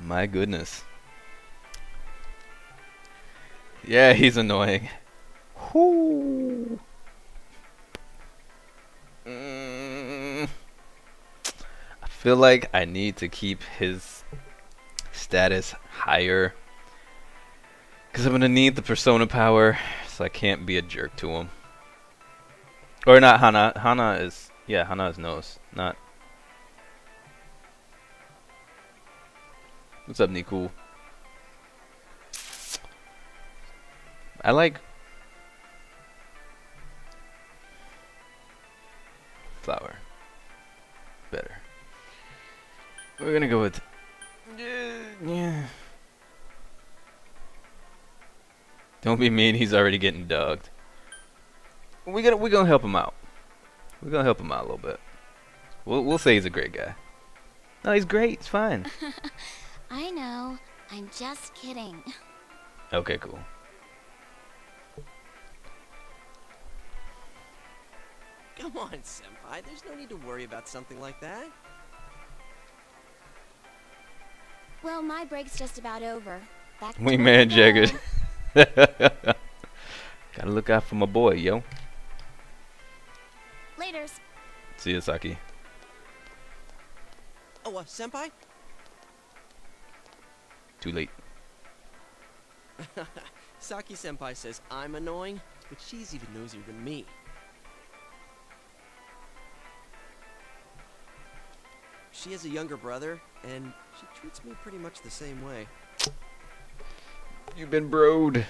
My goodness. Yeah, he's annoying. Whoo. I feel like I need to keep his status higher, because I'm gonna need the persona power, so I can't be a jerk to him. Or not Hana. Hana is, yeah, Hana is nose. Not. What's up, Niku? I like flower better. We're gonna go with yeah. Don't be mean. He's already getting dogged. We're gonna help him out. We're gonna help him out a little bit. We'll say he's a great guy. No, he's great. It's fine. I know. I'm just kidding. Okay, cool. Come on, Senpai. There's no need to worry about something like that. Well, my break's just about over. Back to Wingman work Jeggerd. Gotta look out for my boy, yo. Laters. See ya, Saki. Oh, Senpai? Too late. Saki Senpai says I'm annoying, but she's even nosier than me. She has a younger brother, and she treats me pretty much the same way. You've been broed.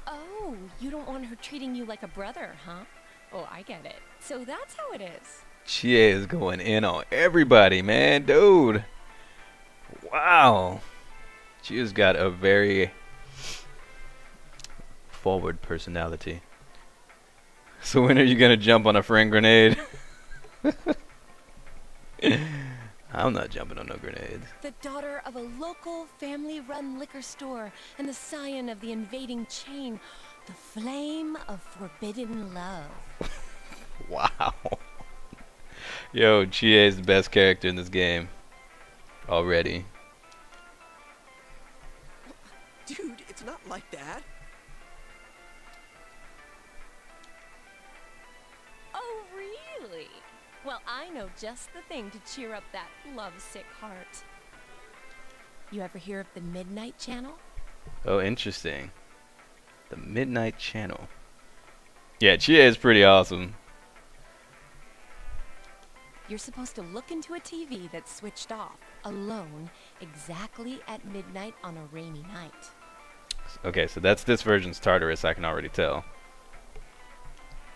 Oh, you don't want her treating you like a brother, huh? Oh, I get it. So that's how it is. Chie is going in on everybody, man. Dude. Wow. Chie's got a very forward personality. So when are you gonna jump on a friend grenade? I'm not jumping on no grenades. The daughter of a local family-run liquor store and the scion of the invading chain. The flame of forbidden love. Wow. Yo, Chie is the best character in this game. Already. Dude, it's not like that. Oh, really? Well, I know just the thing to cheer up that lovesick heart. You ever hear of the Midnight Channel? Oh, interesting. The Midnight Channel. Yeah, Chie is pretty awesome. You're supposed to look into a TV that's switched off, alone, exactly at midnight on a rainy night. Okay, so that's this version's Tartarus, I can already tell.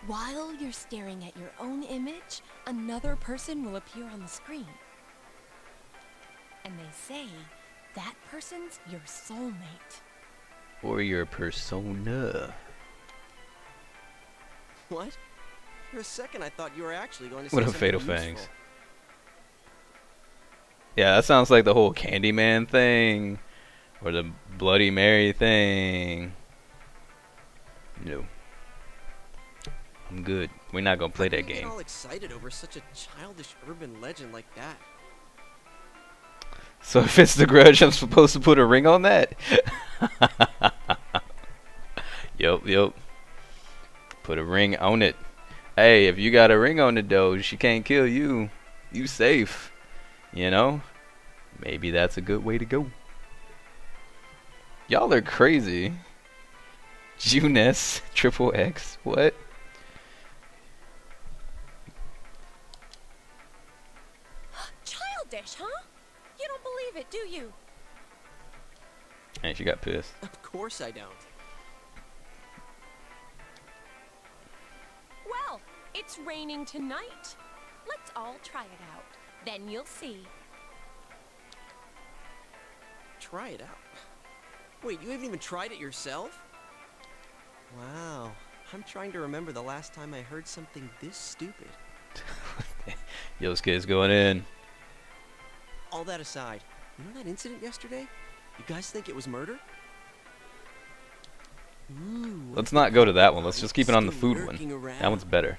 While you're staring at your own image, another person will appear on the screen. And they say that person's your soulmate. Or your persona. What? For a second, I thought you were actually going to say What a something Fatal useful. Fangs. Yeah, that sounds like the whole Candyman thing. Or the Bloody Mary thing. No. I'm good. We're not gonna play How can that you game. get all excited over such a childish urban legend like that? So if it's the Grudge, I'm supposed to put a ring on that? Yup. Put a ring on it. Hey, if you got a ring on it though, she can't kill you. You safe. You know? Maybe that's a good way to go. Y'all are crazy. Juness, triple X, what? Childish, huh? You don't believe it, do you? And she got pissed. Of course I don't. Well, it's raining tonight. Let's all try it out. Then you'll see. Try it out. Wait, you haven't even tried it yourself? Wow. I'm trying to remember the last time I heard something this stupid. Yosuke's going in. All that aside, you know that incident yesterday? You guys think it was murder? Ooh, Let's not go to that one. Let's just keep it on the still food one. lurking around. That one's better.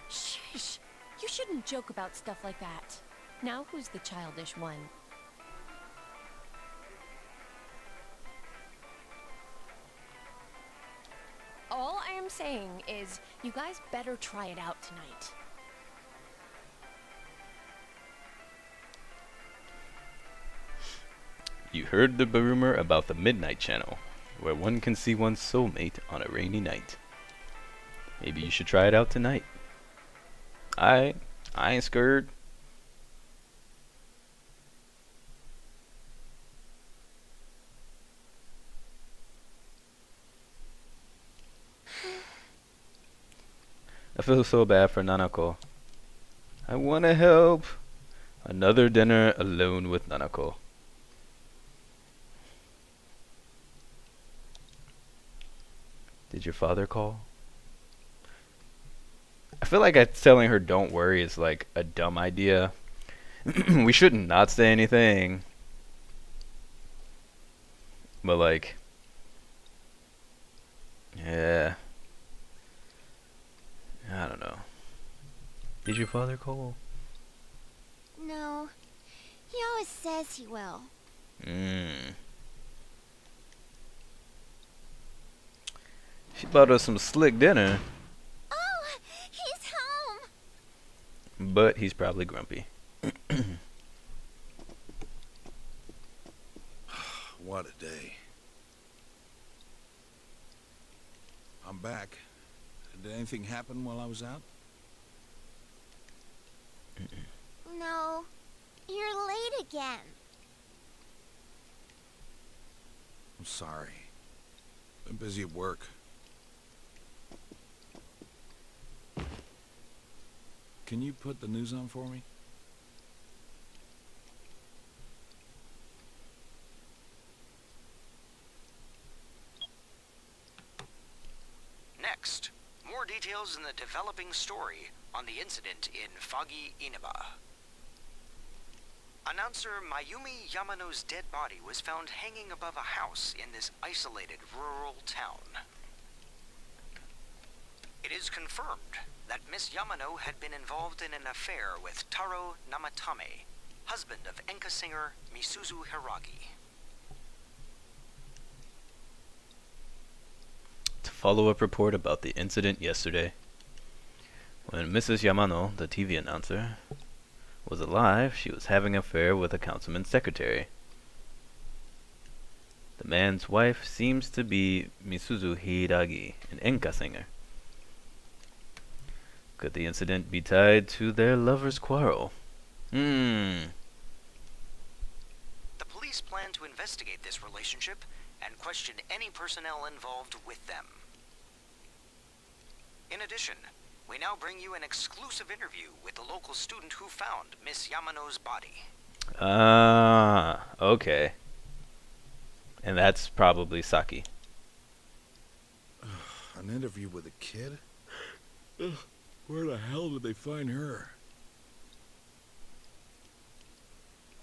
Shush! You shouldn't joke about stuff like that. Now who's the childish one? All I am saying is, you guys better try it out tonight. You heard the rumor about the Midnight Channel, where one can see one's soulmate on a rainy night. Maybe you should try it out tonight. I ain't scared. I feel so bad for Nanako. I wanna help. Another dinner alone with Nanako. Did your father call? I feel like telling her don't worry is like a dumb idea. We shouldn't not say anything. But like, yeah. I don't know. Did your father call? No. He always says he will. She bought us some slick dinner. Oh, he's home. But he's probably grumpy. What a day. I'm back. Did anything happen while I was out? No. You're late again. I'm sorry. Been busy at work. Can you put the news on for me? Next, more details in the developing story on the incident in Foggy Inaba. Announcer Mayumi Yamano's dead body was found hanging above a house in this isolated rural town. It is confirmed that Miss Yamano had been involved in an affair with Taro Namatame, husband of enka singer Misuzu Hiragi. Follow-up report about the incident yesterday. When Mrs. Yamano, the TV announcer, was alive, she was having an affair with a councilman's secretary. The man's wife seems to be Misuzu Hiragi, an enka singer. Could the incident be tied to their lovers' quarrel? The police plan to investigate this relationship and question any personnel involved with them. In addition, we now bring you an exclusive interview with the local student who found Miss Yamano's body. Ah, okay. And that's probably Saki. An interview with a kid? Where the hell did they find her?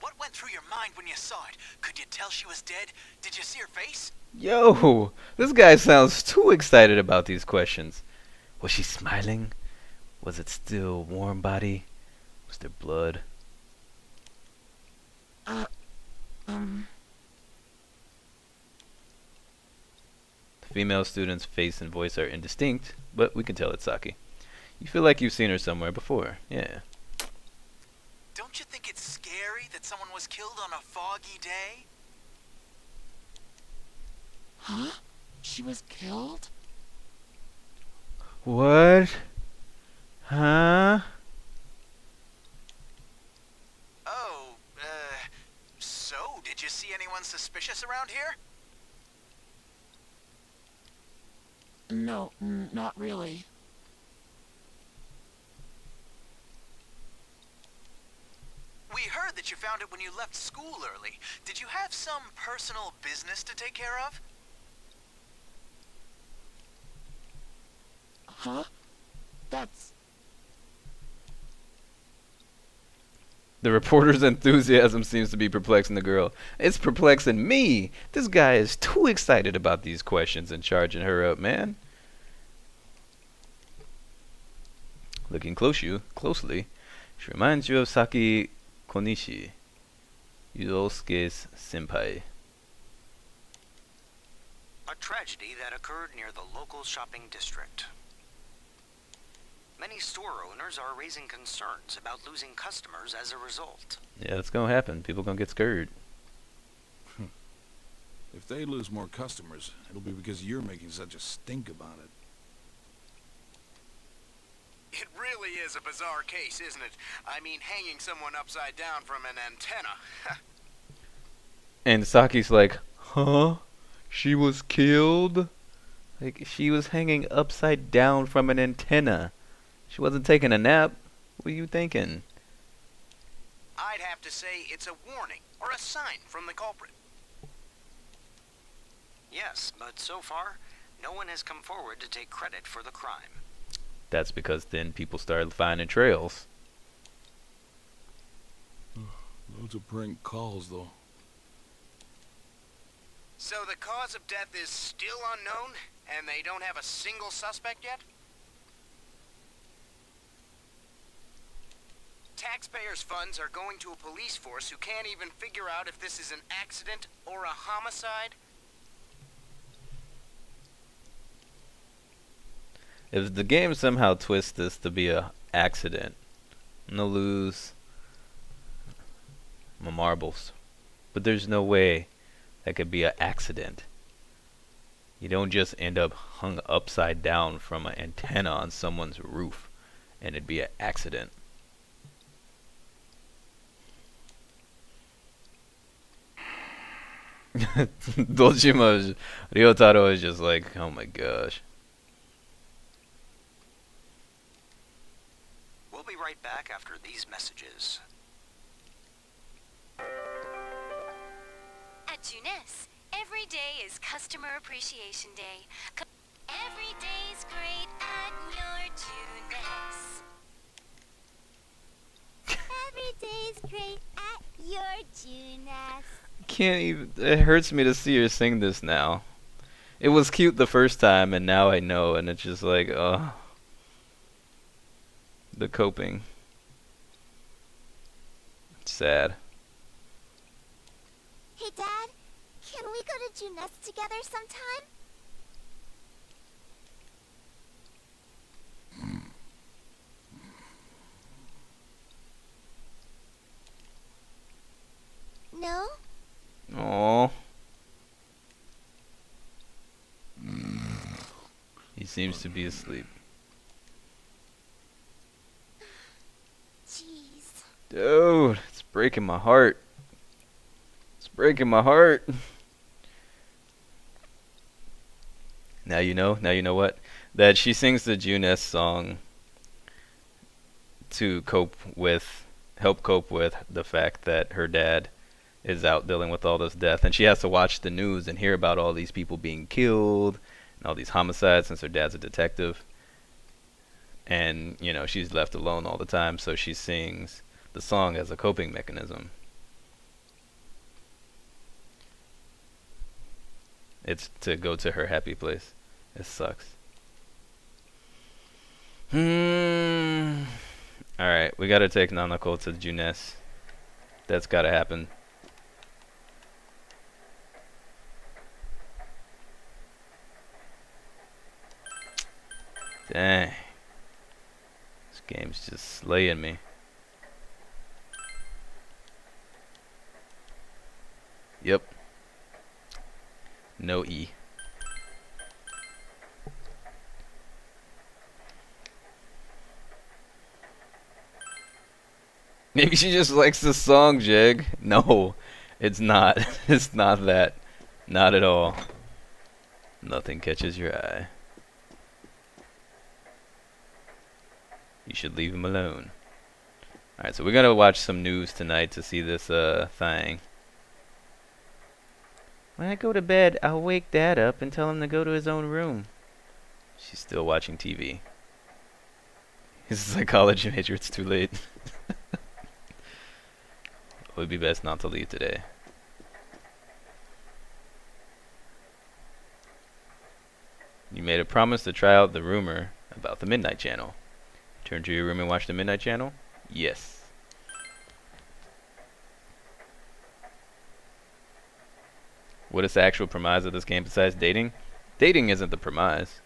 What went through your mind when you saw it? Could you tell she was dead? Did you see her face? Yo, this guy sounds too excited about these questions. Was she smiling? Was it still warm body? Was there blood? The female student's face and voice are indistinct, but we can tell it's Saki. You feel like you've seen her somewhere before, yeah. Don't you think it's scary that someone was killed on a foggy day? Huh? She was killed? What? Huh? Oh, so did you see anyone suspicious around here? No, not really. We heard that you found it when you left school early. Did you have some personal business to take care of? Huh? That's... The reporter's enthusiasm seems to be perplexing the girl. It's perplexing me. This guy is too excited about these questions and charging her up, man. Looking closely, she reminds you of Saki Konishi, Yusuke's senpai. A tragedy that occurred near the local shopping district. Many store owners are raising concerns about losing customers as a result. Yeah, that's gonna happen. People gonna get scared. If they lose more customers, it'll be because you're making such a stink about it. It really is a bizarre case, isn't it? I mean, hanging someone upside down from an antenna. And Saki's like, huh? She was killed? Like, she was hanging upside down from an antenna. She wasn't taking a nap. What are you thinking? I'd have to say it's a warning or a sign from the culprit. Yes, but so far, no one has come forward to take credit for the crime. That's because then people started finding trails. Loads of prank calls, though. So the cause of death is still unknown, and they don't have a single suspect yet? Taxpayers' funds are going to a police force who can't even figure out if this is an accident or a homicide? If the game somehow twists this to be a accident, I'm gonna lose my marbles. But there's no way that could be an accident. You don't just end up hung upside down from an antenna on someone's roof and it'd be an accident. Dojima, Ryotaro is just like, oh my gosh. We'll be right back after these messages. At Jeunesse, every day is Customer Appreciation Day. Every day's great at your Jeunesse. Every day's great at your Jeunesse. Can't even. It hurts me to see her sing this now. It was cute the first time, and now I know, and it's just like, oh. The coping. It's sad. Hey, Dad, can we go to Jeunesse together sometime? No? Aww. He seems to be asleep. Jeez. Dude, it's breaking my heart. It's breaking my heart. Now you know what? That she sings the Jeunesse song to help cope with the fact that her dad is out dealing with all this death, and she has to watch the news and hear about all these people being killed and all these homicides since her dad's a detective. And, you know, she's left alone all the time, so she sings the song as a coping mechanism. It's to go to her happy place. It sucks. Alright, we gotta take Nanako to Jeunesse. That's gotta happen. Dang. This game's just slaying me. Yep. No E. Maybe she just likes the song, Jeg. No, it's not. It's not that. Not at all. Nothing catches your eye. You should leave him alone. Alright, so we're gonna watch some news tonight to see this thing. When I go to bed, I'll wake Dad up and tell him to go to his own room. She's still watching TV. He's a psychology major, it's too late. It would be best not to leave today. You made a promise to try out the rumor about the Midnight Channel. Turn to your room and watch the Midnight Channel? Yes. What is the actual premise of this game besides dating? Dating isn't the premise.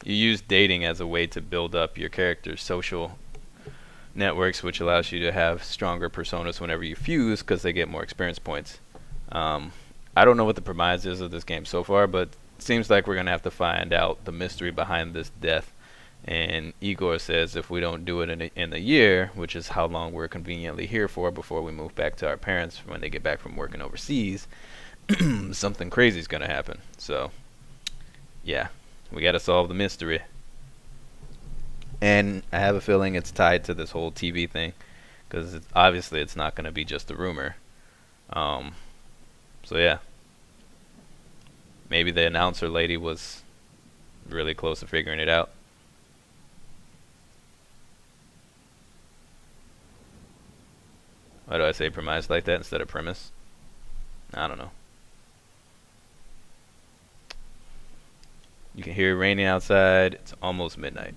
You use dating as a way to build up your character's social networks, which allows you to have stronger personas whenever you fuse, because they get more experience points. I don't know what the premise is of this game so far, but it seems like we're going to have to find out the mystery behind this death. And Igor says if we don't do it in a year, which is how long we're conveniently here for before we move back to our parents when they get back from working overseas, something crazy is going to happen. So, yeah, we got to solve the mystery. And I have a feeling it's tied to this whole TV thing, because obviously it's not going to be just a rumor. So yeah, maybe the announcer lady was really close to figuring it out. Why do I say premise like that instead of premise? I don't know. You can hear it raining outside. It's almost midnight.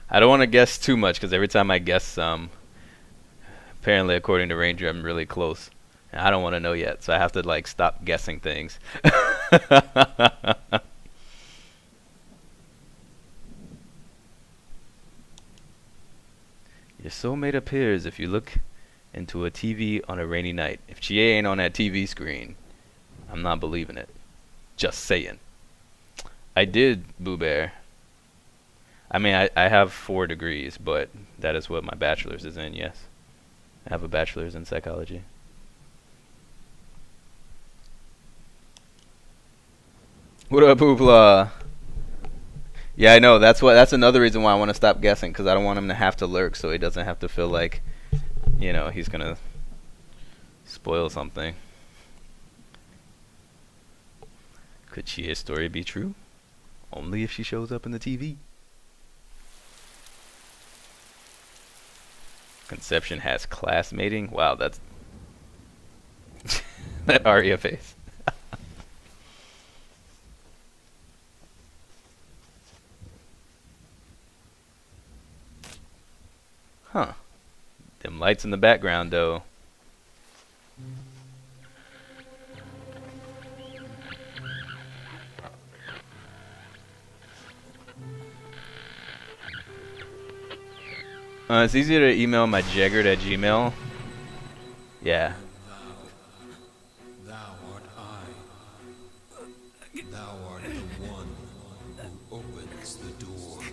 I don't want to guess too much, because every time I guess some, apparently according to Ranger, I'm really close. And I don't want to know yet, so I have to like stop guessing things. Your soulmate appears if you look into a TV on a rainy night. If Chie ain't on that TV screen, I'm not believing it. Just saying. I did, Boo Bear. I mean, I have 4 degrees, but that is what my bachelor's is in, yes. I have a bachelor's in psychology. What up, Hoopla? Yeah, I know. That's another reason why I want to stop guessing, because I don't want him to have to lurk, so he doesn't have to feel like, you know, he's going to spoil something. Could Chie's story be true? Only if she shows up in the TV. Conception has classmating? Wow, that's... that Arya face. Huh. Them lights in the background, though. It's easier to email my Jeggerd at Gmail. Yeah. Thou art I. Thou art the one who opens the door.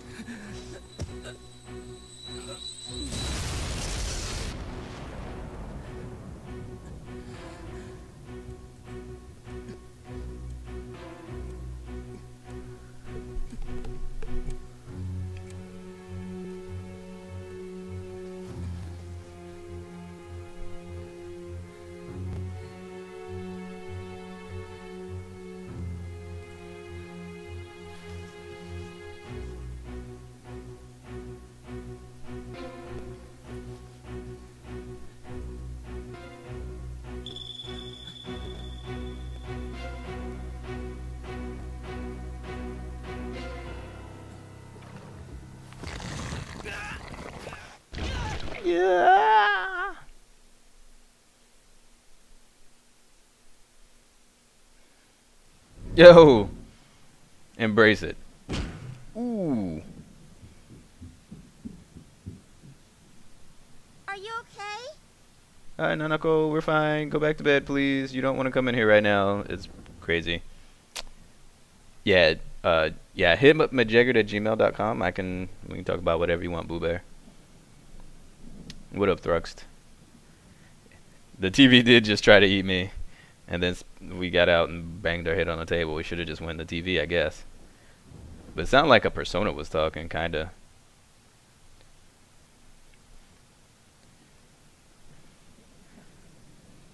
Yeah. Yo. Embrace it. Ooh. Are you okay? Hi, Nanako. We're fine. Go back to bed, please. You don't want to come in here right now. It's crazy. Yeah. Yeah. Hit up Jeggerd@gmail.com. We can talk about whatever you want, Boo Bear. What up, Thruxt? The TV did just try to eat me, and then we got out and banged our head on the table. We should have just won the TV, I guess. But it sounded like a persona was talking, kinda.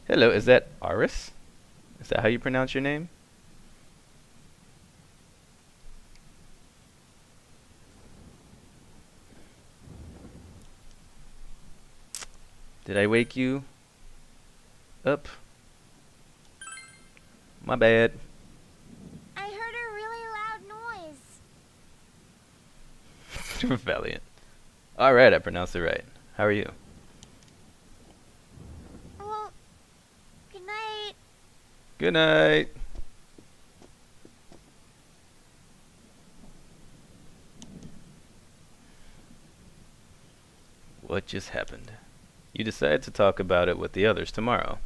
Hello, is that Aris? Is that how you pronounce your name? Did I wake you up? My bad. I heard a really loud Valiant. Alright, I pronounced it right. How are you? Well, good night. Good night. What just happened? You decided to talk about it with the others tomorrow.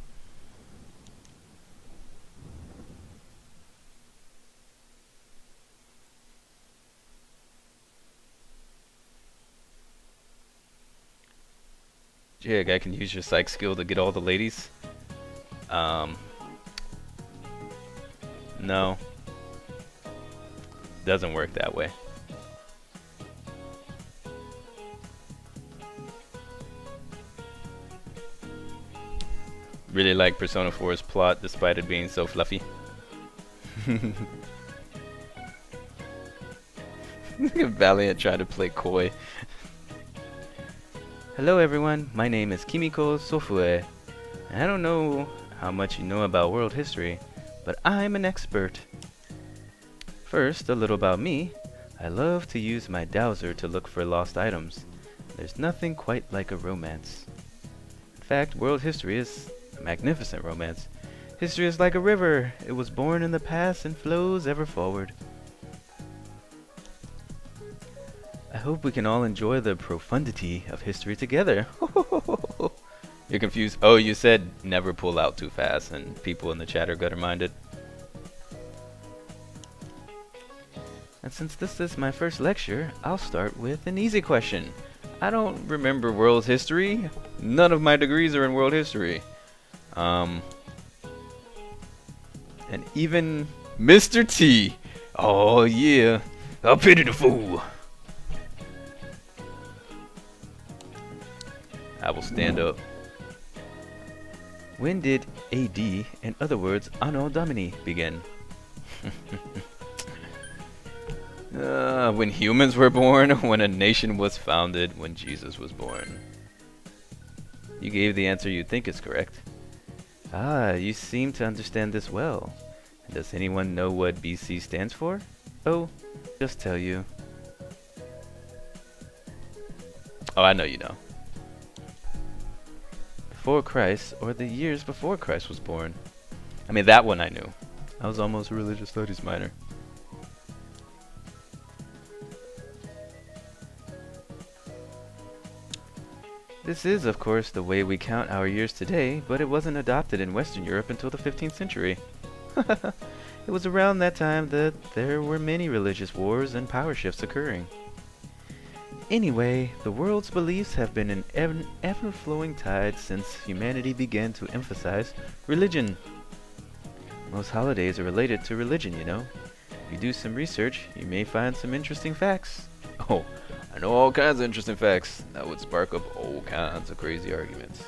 Jig, I can use your psych skill to get all the ladies. No. Doesn't work that way. Really like Persona 4's plot despite it being so fluffy. Valiant trying to play coy. Hello everyone, my name is Kimiko Sofue. And I don't know how much you know about world history, but I'm an expert. First, a little about me. I love to use my dowser to look for lost items. There's nothing quite like a romance. In fact, world history is a magnificent romance. History is like a river. It was born in the past and flows ever forward. I hope we can all enjoy the profundity of history together. You're confused? Oh, you said never pull out too fast, and people in the chat are gutter-minded. And since this is my first lecture, I'll start with an easy question. I don't remember world history. None of my degrees are in world history. And even Mr. T. Oh yeah, I pity the fool. I will stand up. When did AD, in other words, Anno Domini, begin? When humans were born, when a nation was founded, when Jesus was born. You gave the answer you think is correct. Ah, you seem to understand this well. Does anyone know what BC stands for? Oh, just tell you. Oh, I know you know. Before Christ, or the years before Christ was born. I mean, that one I knew. I was almost a religious studies minor. This is, of course, the way we count our years today, but it wasn't adopted in Western Europe until the 15th century. It was around that time that there were many religious wars and power shifts occurring. Anyway, the world's beliefs have been an ever-flowing tide since humanity began to emphasize religion. Most holidays are related to religion, you know. If you do some research, you may find some interesting facts. Oh, I know all kinds of interesting facts that would spark up all kinds of crazy arguments.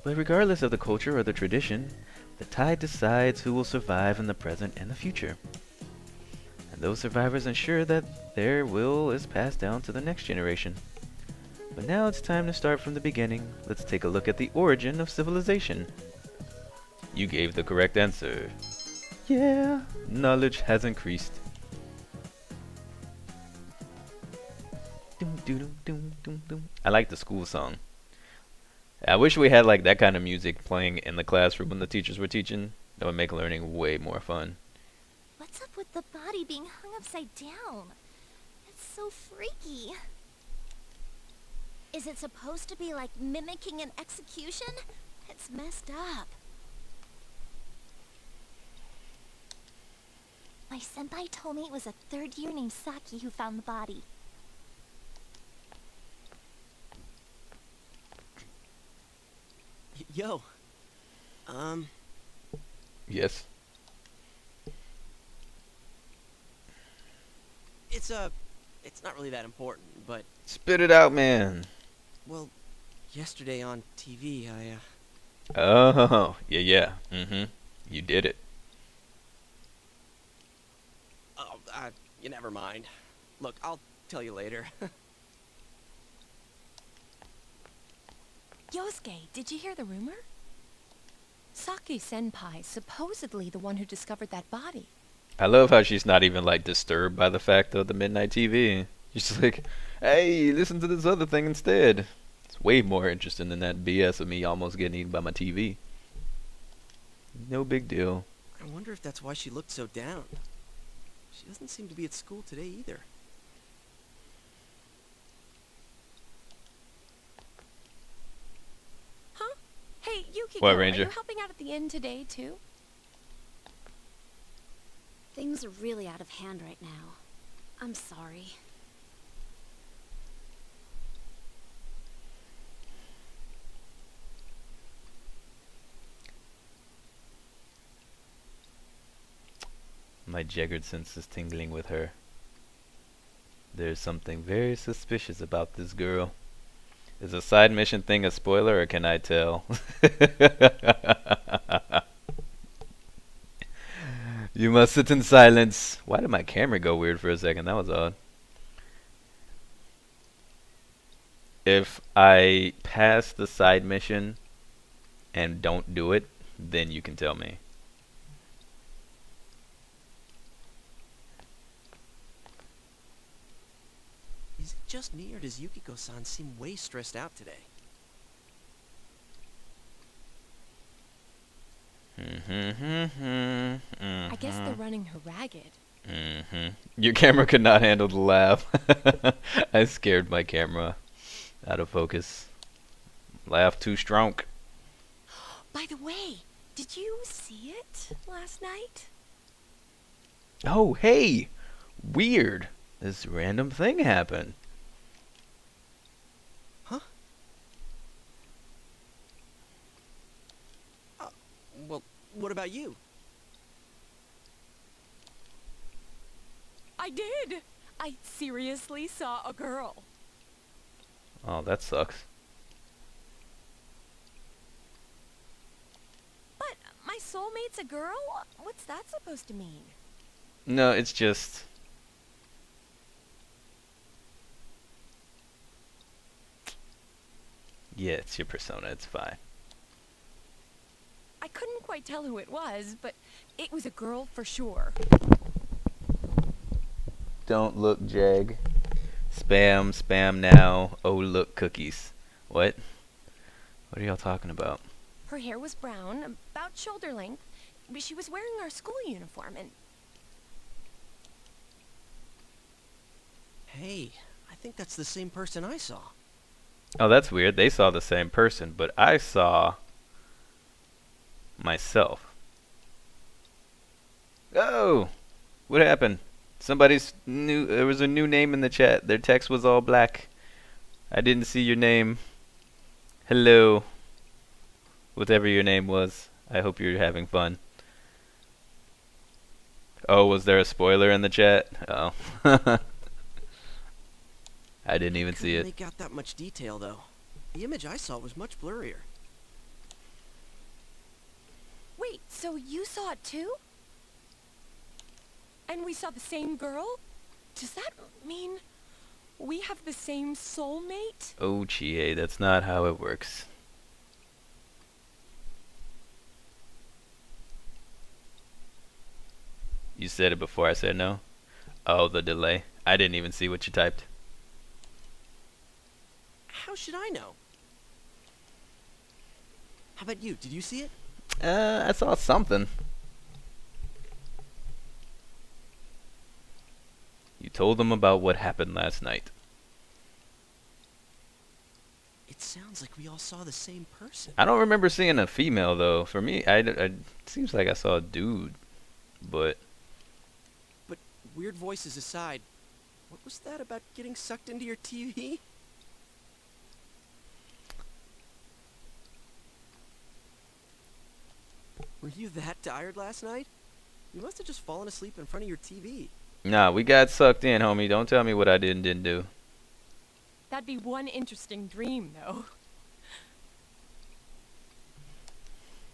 But regardless of the culture or the tradition, the tide decides who will survive in the present and the future. And those survivors ensure that their will is passed down to the next generation. But now it's time to start from the beginning. Let's take a look at the origin of civilization. You gave the correct answer. Yeah, knowledge has increased. I like the school song. I wish we had like that kind of music playing in the classroom when the teachers were teaching. That would make learning way more fun. What's up with the body being hung upside down? It's so freaky. Is it supposed to be like mimicking an execution? It's messed up. My senpai told me it was a third year named Saki who found the body. Yo. Yes. It's not really that important, but... Spit it out, man. Well, yesterday on TV, Oh, yeah. You did it. Oh, you never mind. Look, I'll tell you later. Yosuke, did you hear the rumor? Saki senpai, supposedly the one who discovered that body. I love how she's not even like disturbed by the fact of the midnight TV. She's just like, hey, listen to this other thing instead. It's way more interesting than that BS of me almost getting eaten by my TV. No big deal. I wonder if that's why she looked so down. She doesn't seem to be at school today either. Huh? Hey, Yukiko, What, are Ranger? you helping out at the inn today, too? Things are really out of hand right now. I'm sorry. My Jeggerd sense is tingling with her. There's something very suspicious about this girl. Is a side mission thing a spoiler, or can I tell? You must sit in silence. Why did my camera go weird for a second? That was odd. If I pass the side mission and don't do it, then you can tell me. Is it just me, or does Yukiko-san seem way stressed out today? I guess they're running her ragged. Your camera could not handle the laugh. I scared my camera out of focus. Laugh too strong. By the way, did you see it last night? Oh, hey! Weird. This random thing happened. Huh? Well, what about you? I did! I seriously saw a girl. Oh, that sucks. But my soulmate's a girl? What's that supposed to mean? No, it's just... Yeah, it's your persona, it's fine. I couldn't quite tell who it was, but it was a girl for sure. Don't look, Jag. Spam, spam now. Oh, look, cookies. What? What are y'all talking about? Her hair was brown, about shoulder length, but she was wearing our school uniform and... Hey, I think that's the same person I saw. Oh, that's weird. They saw the same person, but I saw myself. Oh! What happened? Somebody's new... There was a new name in the chat. Their text was all black. I didn't see your name. Hello. Whatever your name was. I hope you're having fun. Oh, was there a spoiler in the chat? Oh. I didn't even see it. They got that much detail, though. The image I saw was much blurrier. Wait, so you saw it too? And we saw the same girl? Does that mean we have the same soulmate? Oh, Chie, that's not how it works. You said it before I said no? Oh, the delay. I didn't even see what you typed. How should I know? How about you? Did you see it? I saw something. You told them about what happened last night. It sounds like we all saw the same person. I don't remember seeing a female, though. For me, it seems like I saw a dude. But weird voices aside, what was that about getting sucked into your TV? Were you that tired last night? You must have just fallen asleep in front of your TV. nah, we got sucked in, homie. Don't tell me what I did and didn't do. That'd be one interesting dream, though.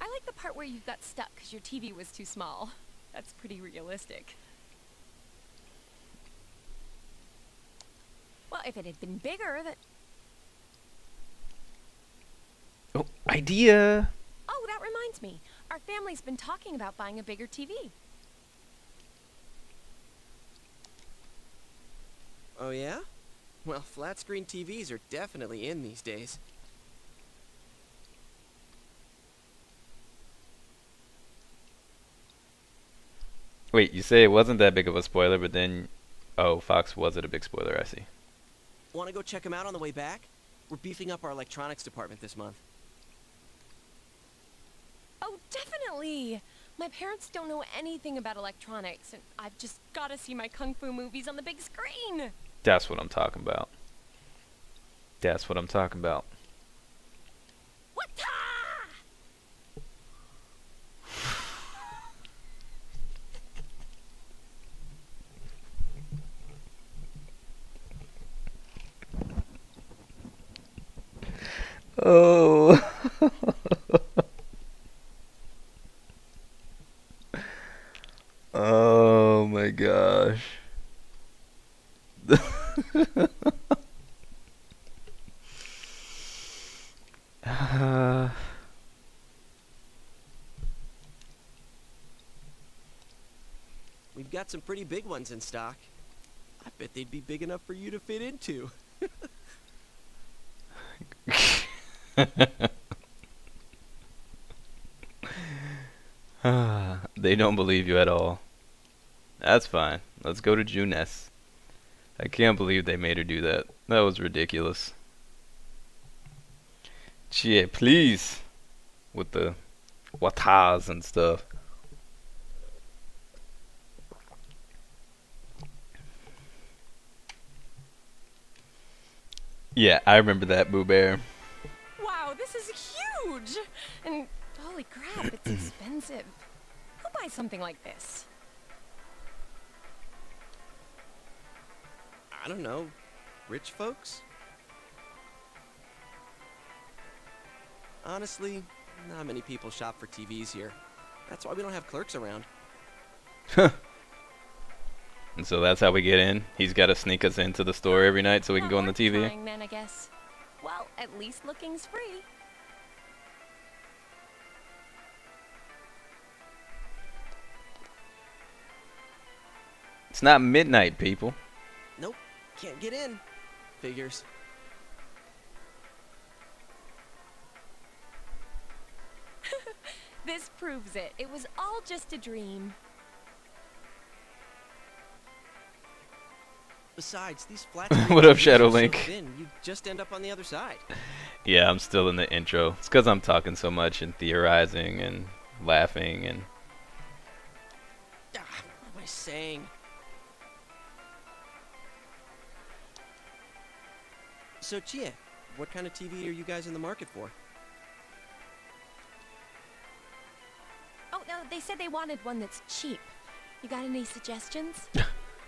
I like the part where you got stuck because your TV was too small. That's pretty realistic. Well, if it had been bigger, that... Oh, idea! Oh, that reminds me. Our family's been talking about buying a bigger TV. Oh yeah? Well, flat screen TVs are definitely in these days. Wait, you say it wasn't that big of a spoiler, but then... Oh, Fox was it a big spoiler, I see. Want to go check them out on the way back? We're beefing up our electronics department this month. Oh, definitely! My parents don't know anything about electronics, and I've just gotta see my kung fu movies on the big screen! That's what I'm talking about. That's what I'm talking about. What-ta! Oh. Oh my gosh. We've got some pretty big ones in stock. I bet they'd be big enough for you to fit into. They don't believe you at all. That's fine. Let's go to Juness. I can't believe they made her do that. That was ridiculous. Chie, please. With the watas and stuff. Yeah, I remember that, Boo Bear. Wow, this is huge! And holy crap, it's expensive. Who buys something like this? I don't know. Rich folks? Honestly, not many people shop for TVs here. That's why we don't have clerks around. And so that's how we get in. He's got to sneak us into the store every night so we can go on the TV. Trying, then, I guess. Well, at least looking's free. It's not midnight, people. Nope, can't get in. Figures. This proves it. It was all just a dream. Besides, these flat What up, TVs Shadow are so Link? thin, you just end up on the other side. Yeah, I'm still in the intro. It's because I'm talking so much and theorizing and laughing and... What am I saying? So, Chie, what kind of TV are you guys in the market for? Oh, no, they said they wanted one that's cheap. You got any suggestions?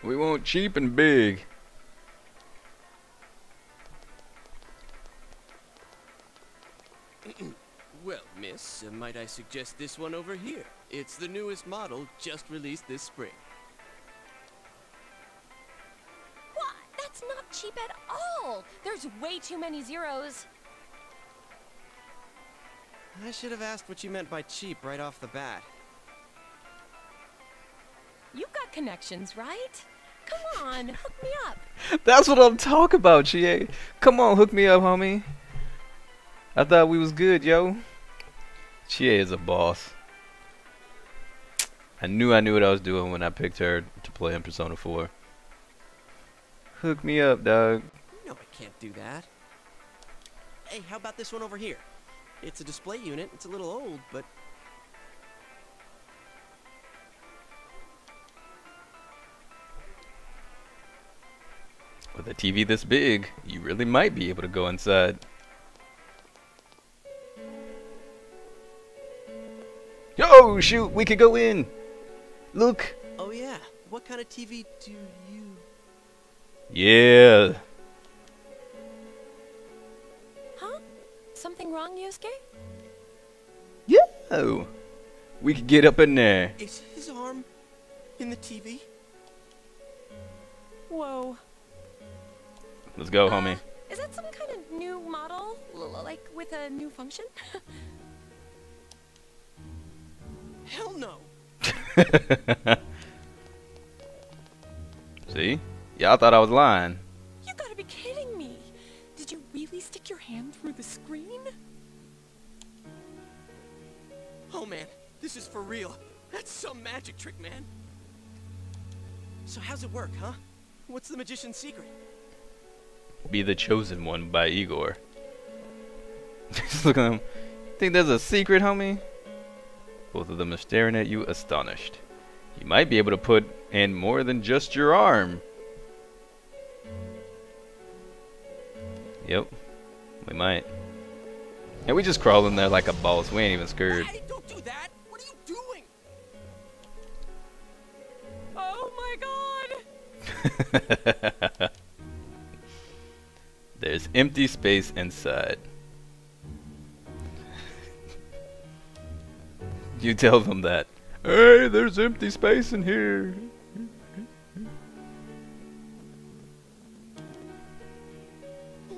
We want cheap and big. Well, miss, might I suggest this one over here? It's the newest model, just released this spring. What? That's not cheap at all! There's way too many zeros. I should have asked what you meant by cheap right off the bat. You've got connections, right? Come on, hook me up. That's what I'm talking about, Chie. Come on, hook me up, homie. I thought we was good, yo. Chie is a boss. I knew what I was doing when I picked her to play in Persona 4. Hook me up, dog. No, I can't do that. Hey, how about this one over here? It's a display unit. It's a little old, but... With a TV this big, you really might be able to go inside. Yo, shoot, we could go in. Look. Oh yeah, what kind of TV do you... Yeah. Huh? Something wrong, Yusuke? Yo. We could get up in there. Is his arm in the TV? Whoa. Let's go, homie. Is that some kind of new model? Like with a new function? Hell no! See? Y'all thought I was lying. No, man. This is for real. That's some magic trick, man. So how's it work, huh? What's the magician's secret? Be the Chosen One by Igor. Just look at him. Think there's a secret, homie? Both of them are staring at you, astonished. You might be able to put in more than just your arm. Yep, we might. And we just crawl in there like a boss. We ain't even scared. Hey, don't do that! What are you doing? Oh my god! There's empty space inside. You tell them that. Hey, there's empty space in here.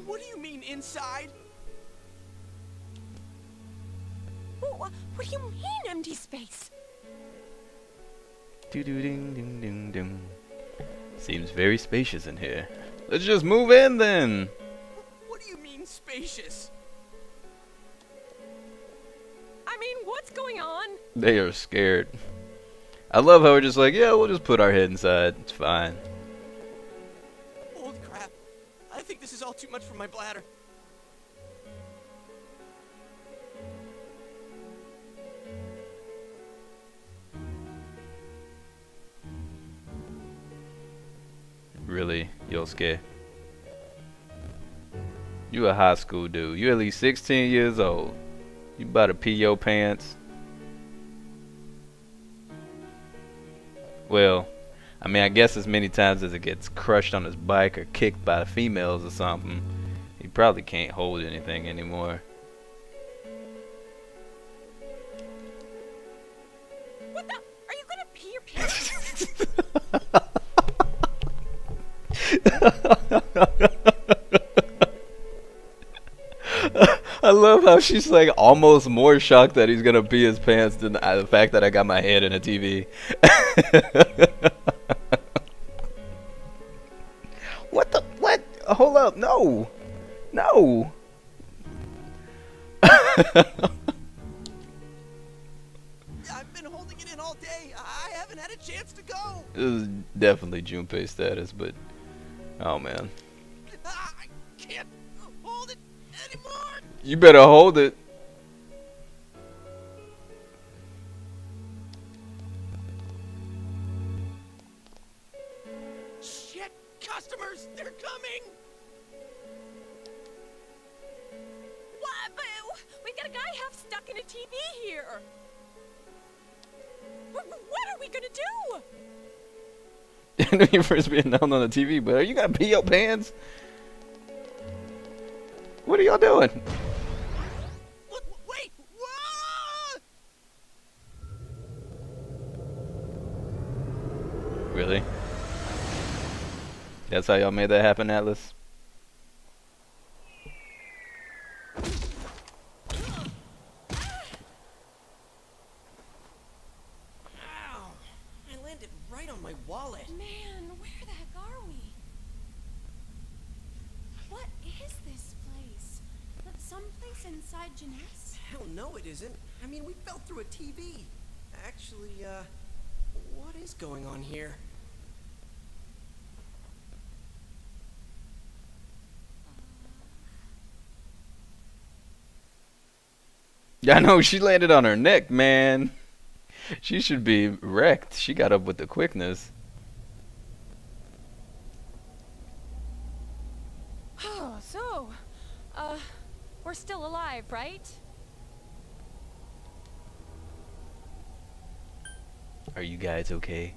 What do you mean inside? What do you mean, empty space? Doo doo ding ding ding ding. Seems very spacious in here. Let's just move in then. What do you mean spacious? I mean, what's going on? They are scared. I love how we're just like, yeah, we'll just put our head inside. It's fine. Holy crap. I think this is all too much for my bladder. Really, Yosuke? You a high school dude. You at least 16 years old. You about to pee your pants? Well, I mean, I guess as many times as it gets crushed on his bike or kicked by the females or something, he probably can't hold anything anymore. What the? Are you gonna pee your pants? I love how she's like almost more shocked that he's gonna pee his pants than the fact that I got my head in a TV. What the? What? Hold up. No. No. I've been holding it in all day. I haven't had a chance to go. This is definitely Junpei status, but oh man. I can't hold it anymore. You better hold it. Shit, customers, they're coming. What? But we've got a guy half stuck in a TV here. What are we gonna do? I know you're first being known on the TV, but are you gonna pee your pants? What are y'all doing? Wait! Whoa! Really? That's how y'all made that happen, Atlas? Ow! I landed right on my wallet. Man, where the heck are we? What is this place? Someplace inside Jeunesse? Hell no, it isn't. I mean, we fell through a TV. Actually, what is going on here? Yeah, I know, she landed on her neck, man. She should be wrecked. She got up with the quickness. Oh, so, we're still alive, right? Are you guys okay?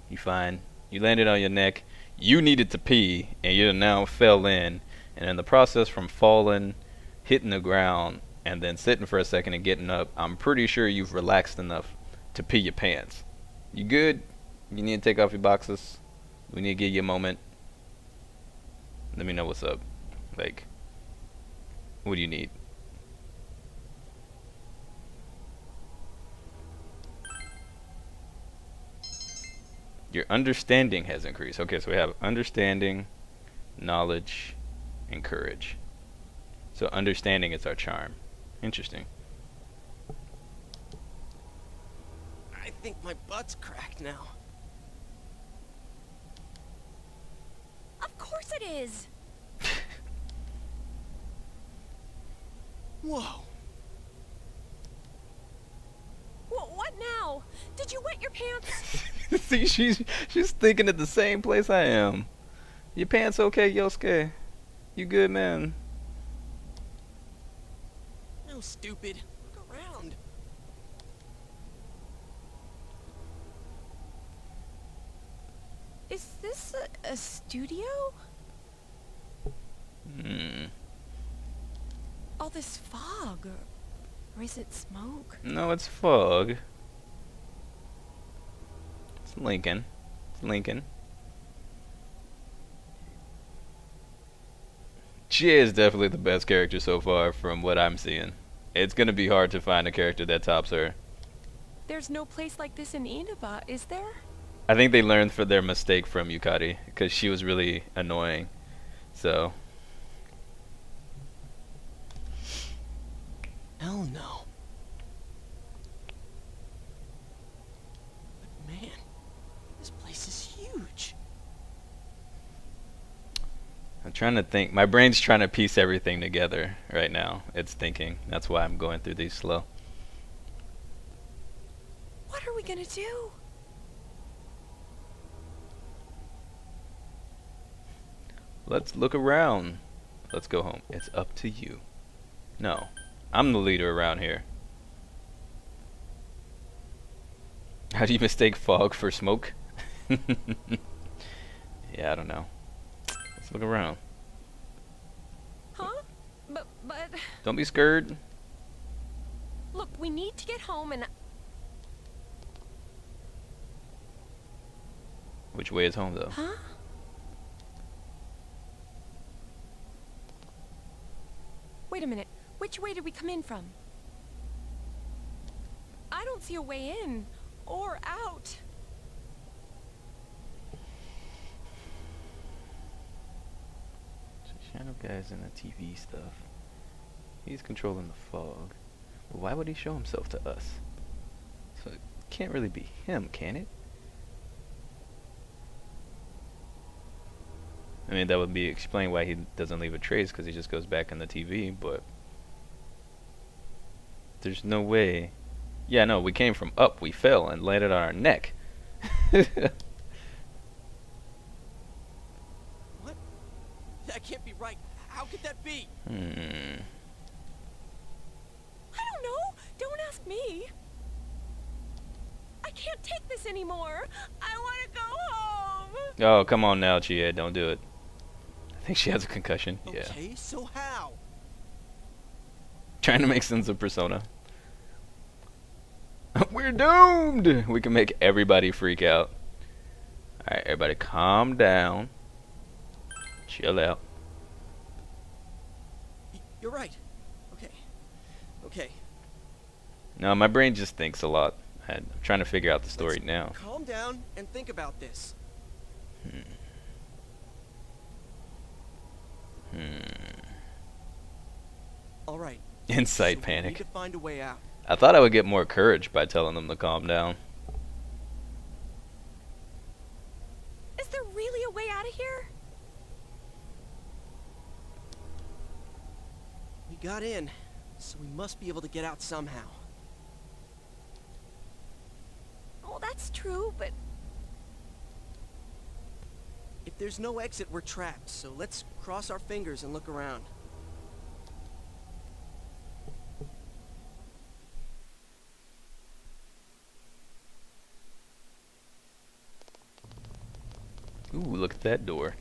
You fine? You landed on your neck. You needed to pee, and you now fell in. And in the process from falling, hitting the ground, and then sitting for a second and getting up, I'm pretty sure you've relaxed enough to pee your pants. You good? You need to take off your boxes? We need to give you a moment. Let me know what's up. Like, what do you need? Your understanding has increased. Okay, so we have understanding, knowledge, and courage. So understanding is our charm. Interesting. think my butt's cracked now. Of course it is. Whoa. What now? Did you wet your pants? See, she's thinking at the same place I am. Your pants okay, Yosuke? You good, man? No, stupid. Look around. Is this a studio? All this fog, or is it smoke? No, it's fog. It's Lincoln. It's Lincoln. Chie is definitely the best character so far from what I'm seeing. It's gonna be hard to find a character that tops her. There's no place like this in Inaba, is there? I think they learned for their mistake from Yukari, because she was really annoying. So. Hell no. But man, this place is huge. I'm trying to think. My brain's trying to piece everything together right now. It's thinking. That's why I'm going through these slow. What are we gonna do? Let's look around. Let's go home. It's up to you. No. I'm the leader around here. How do you mistake fog for smoke? Yeah, I don't know. Let's look around. Huh? But... Don't be scared. Look, we need to get home and... Which way is home, though? Huh? Wait a minute. Which way did we come in from? I don't see a way in or out. Shadow guy's in the TV stuff. He's controlling the fog. But why would he show himself to us? So it can't really be him, can it? I mean, that would be explain why he doesn't leave a trace, because he just goes back in the TV, but there's no way. Yeah, no, we came from up, we fell and landed on our neck. What? That can't be right. How could that be? I don't know. Don't ask me. I can't take this anymore. I want to go home. Oh, come on now, Chie, don't do it. I think she has a concussion. Yeah. Okay, so how? Trying to make sense of Persona. We're doomed! We can make everybody freak out. Alright, everybody calm down. Chill out. You're right. Okay. Okay. No, my brain just thinks a lot. I'm trying to figure out the story now. Calm down and think about this. All right. Insight So we panic. need to find a way out. I thought I would get more courage by telling them to calm down. Is there really a way out of here? We got in, so we must be able to get out somehow. Oh, that's true, but... If there's no exit, we're trapped, so let's cross our fingers and look around. Ooh, look at that door.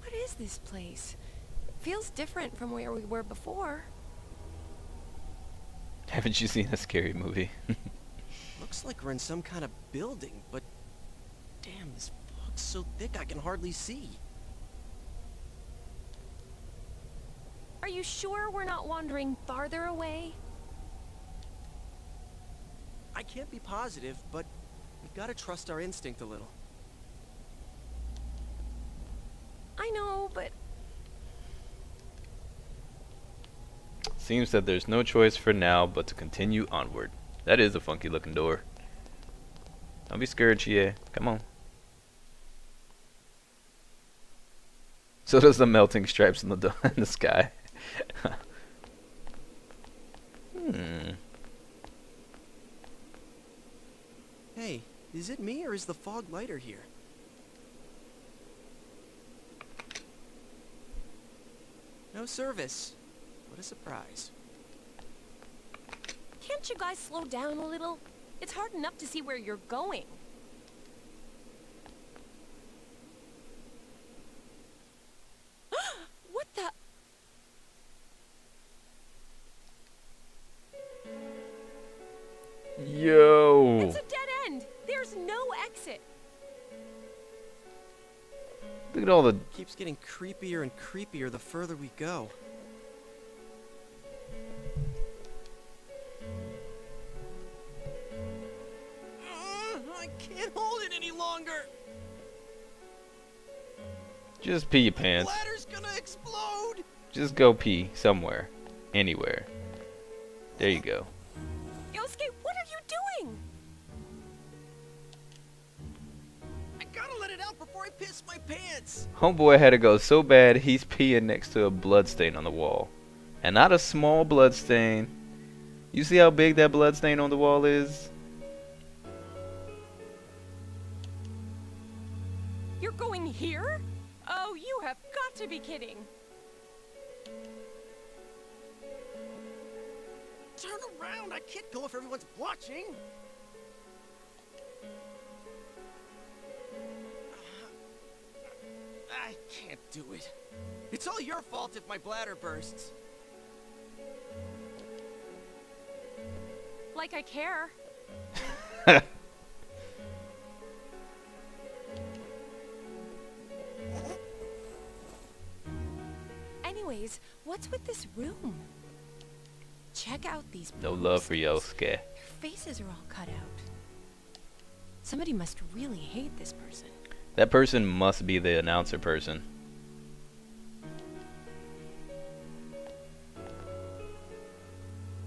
What is this place? It feels different from where we were before. Haven't you seen a scary movie? Looks like we're in some kind of building, but damn, this fog's so thick I can hardly see. Are you sure we're not wandering farther away? I can't be positive, but we've got to trust our instinct a little. I know, but... Seems that there's no choice for now but to continue onward. That is a funky looking door. Don't be scared, Chie. Come on. So does the melting stripes in the in the sky. Hey, is it me or is the fog lighter here? No service. What a surprise. Can't you guys slow down a little? It's hard enough to see where you're going. What the? Yo! It's a dead end. There's no exit. Look at all the... Keeps getting creepier and creepier the further we go. I can't hold it any longer. Just pee your pants. Bladder's gonna explode. Just go pee somewhere. Anywhere. There you go. Yosuke, what are you doing? I gotta let it out before I piss my pants. Homeboy had to go so bad he's peeing next to a bloodstain on the wall. And not a small bloodstain. You see how big that bloodstain on the wall is? You're going here? Oh, you have got to be kidding. Turn around. I can't go if everyone's watching. I can't do it. It's all your fault if my bladder bursts. Like I care. Anyways, what's with this room? Check out these No love for posters. Yosuke. Their faces are all cut out. Somebody must really hate this person. That person must be the announcer person.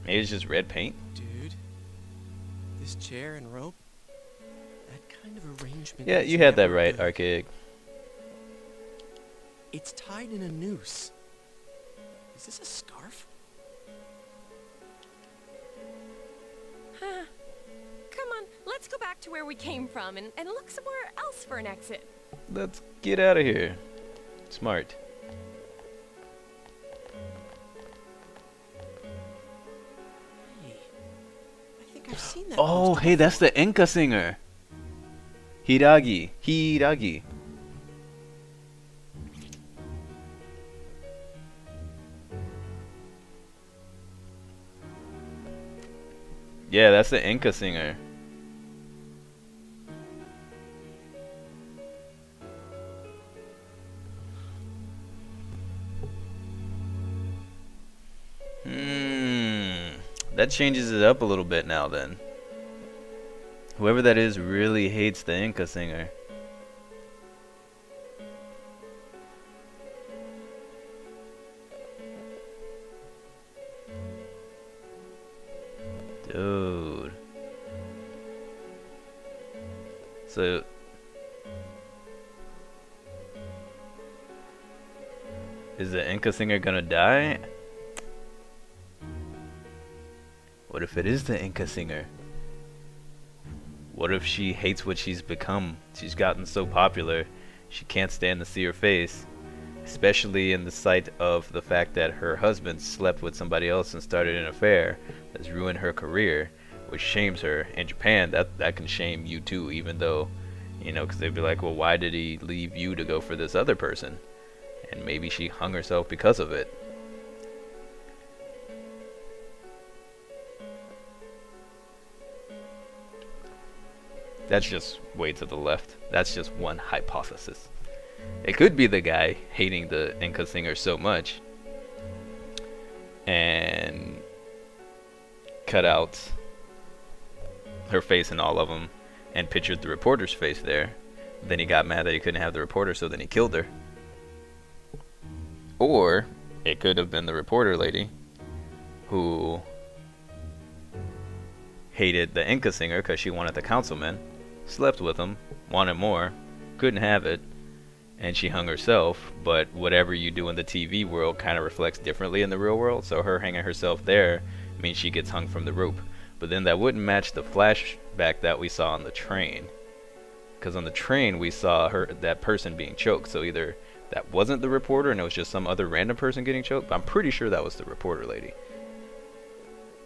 Maybe it's just red paint? Dude, this chair and rope, that kind of arrangement. Yeah, is you had that never right, good. Archaic. It's tied in a noose. Is this a scarf? Huh. Come on, let's go back to where we came from and look somewhere else for an exit. Let's get out of here. Smart. Hey, I think I've seen that. Oh, poster hey, that's before. the Enka singer. Hiragi. Hiragi. Yeah, that's the Enka singer. That changes it up a little bit now then. Whoever that is really hates the Enka singer. Dude. So is the Enka singer gonna die? What if it is the Enka singer? What if she hates what she's become? She's gotten so popular, she can't stand to see her face. Especially in the sight of the fact that her husband slept with somebody else and started an affair that's ruined her career, which shames her. In Japan, that can shame you too, even though, you know, because they'd be like, well, why did he leave you to go for this other person? And maybe she hung herself because of it. That's just way to the left. That's just one hypothesis. It could be the guy hating the Enka singer so much and cut out her face in all of them and pictured the reporter's face there. Then he got mad that he couldn't have the reporter, so then he killed her. Or it could have been the reporter lady who hated the Inca singer because she wanted the councilman, slept with him, wanted more, couldn't have it, and she hung herself. But whatever you do in the TV world kind of reflects differently in the real world, so her hanging herself there means she gets hung from the rope. But then that wouldn't match the flashback that we saw on the train, because on the train we saw that person being choked. So either that wasn't the reporter and it was just some other random person getting choked, but I'm pretty sure that was the reporter lady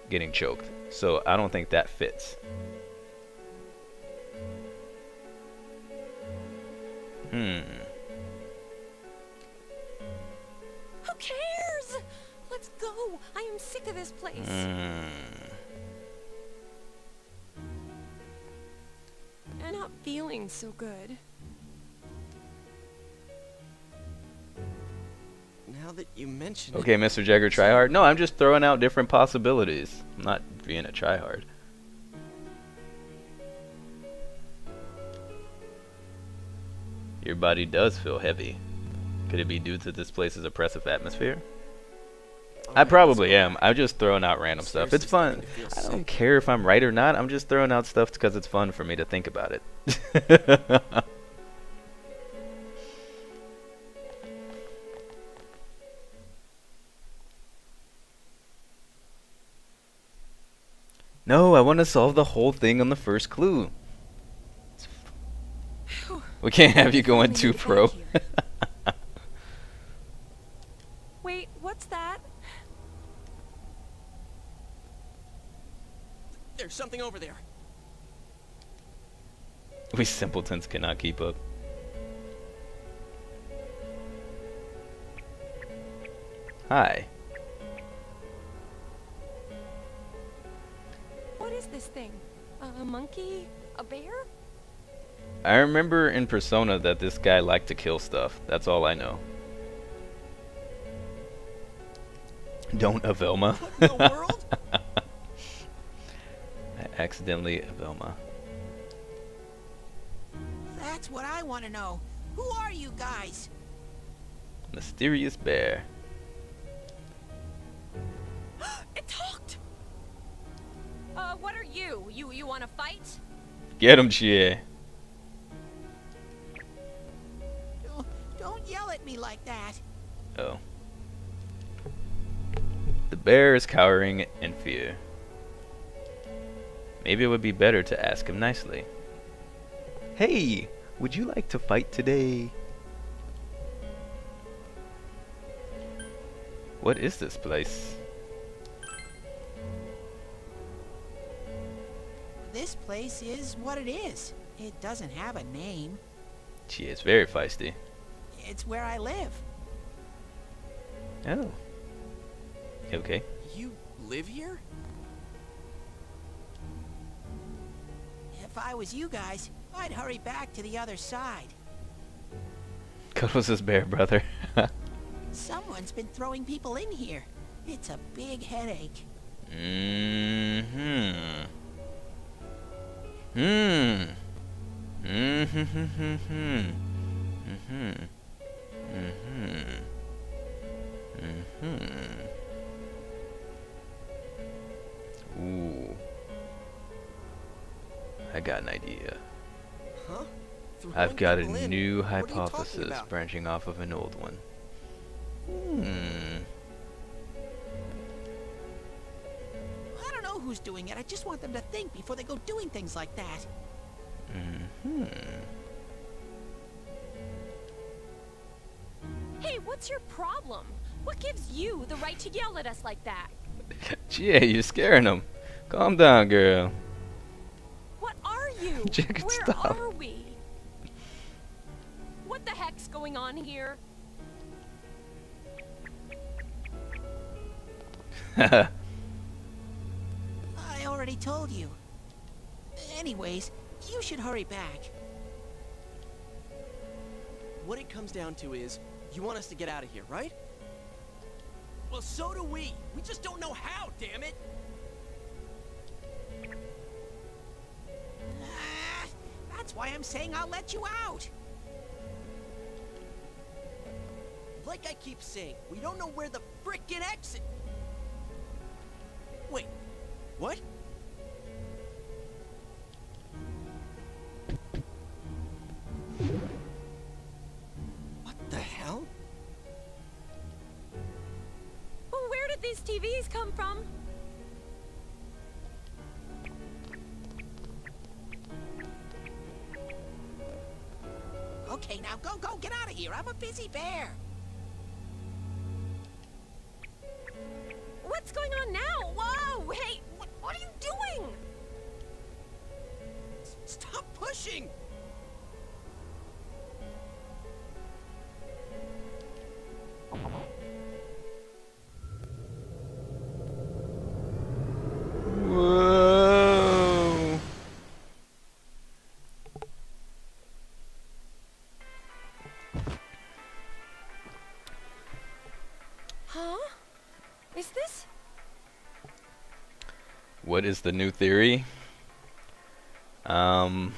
getting choked. So I don't think that fits. Who cares? Let's go. I am sick of this place. I'm not feeling so good. Now that you mention Okay, Mr. Jeggerd, tryhard. No, I'm just throwing out different possibilities. I'm not being a tryhard. Your body does feel heavy. Could it be due to this place's oppressive atmosphere? I probably am. I'm just throwing out random stuff. It's fun. I don't care if I'm right or not. I'm just throwing out stuff because it's fun for me to think about it. No, I want to solve the whole thing on the first clue. We can't have you going too pro. Wait, what's that? There's something over there. We simpletons cannot keep up. Hi. What is this thing? A monkey? A bear? I remember in Persona that this guy liked to kill stuff. That's all I know. Don't Avelma. What in the world? I accidentally Avelma. That's what I want to know. Who are you guys? Mysterious bear. It talked! What are you? You want to fight? Get him, Chie. Don't yell at me like that. Oh. The bear is cowering in fear. Maybe it would be better to ask him nicely. Hey, would you like to fight today? What is this place? This place is what it is. It doesn't have a name. Chie is very feisty. It's where I live. Oh. Okay. You live here? If I was you guys, I'd hurry back to the other side. Cuddles his bear brother. Someone's been throwing people in here. It's a big headache. Ooh. I got an idea. Huh? I've got a people in? new What are you talking hypothesis about? branching off of an old one. I don't know who's doing it. I just want them to think before they go doing things like that. Hey, what's your problem? What gives you the right to yell at us like that? Chie, you're scaring him. Calm down, girl. What are you? Jeggerd, Where stop. are we? What the heck's going on here? I already told you. Anyways, you should hurry back. What it comes down to is, you want us to get out of here, right? Well, so do we. We just don't know how, damn it. That's why I'm saying I'll let you out. Like I keep saying, we don't know where the frickin' exit. Wait, what? What the hell? Well, where did these TVs come from? Okay, now go, get out of here. I'm a busy bear. What's going on now? Whoa! Hey, what are you doing? Stop pushing! Whoa. Huh? Is this? What is the new theory? I'm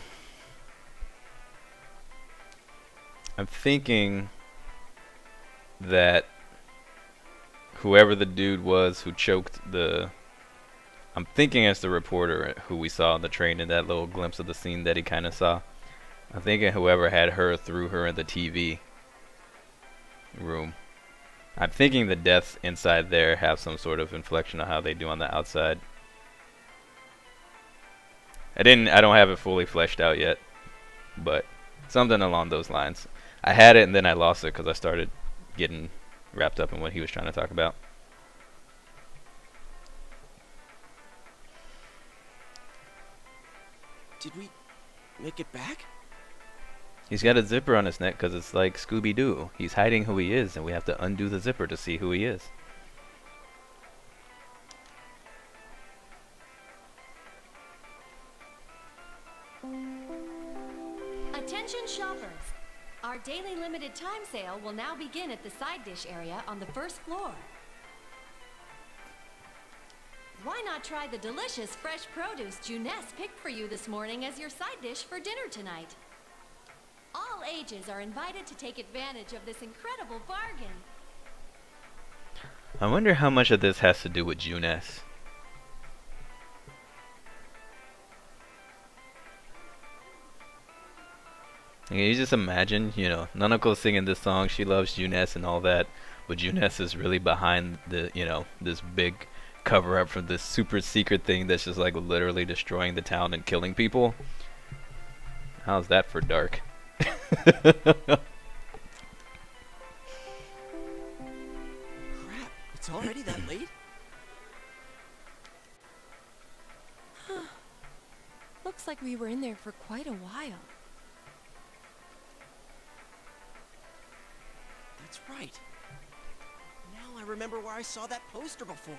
thinking that whoever the dude was who choked the... I'm thinking it's the reporter who we saw on the train in that little glimpse of the scene that he kind of saw. I'm thinking whoever had her threw her in the TV room. I'm thinking the deaths inside there have some sort of inflection on how they do on the outside. I don't have it fully fleshed out yet, but something along those lines. I had it and then I lost it because I started getting wrapped up in what he was trying to talk about. Did we make it back? He's got a zipper on his neck because it's like Scooby-Doo. He's hiding who he is and we have to undo the zipper to see who he is. Attention shoppers! Our daily limited time sale will now begin at the side dish area on the first floor. Why not try the delicious fresh produce Juness picked for you this morning as your side dish for dinner tonight? All ages are invited to take advantage of this incredible bargain. I wonder how much of this has to do with Juness. You just imagine, you know, Nanuko's singing this song, she loves Juness and all that, but Juness is really behind the, you know, this big cover-up from this super secret thing that's just like literally destroying the town and killing people. How's that for dark? Crap, it's already that late? Looks like we were in there for quite a while. That's right. Now I remember where I saw that poster before.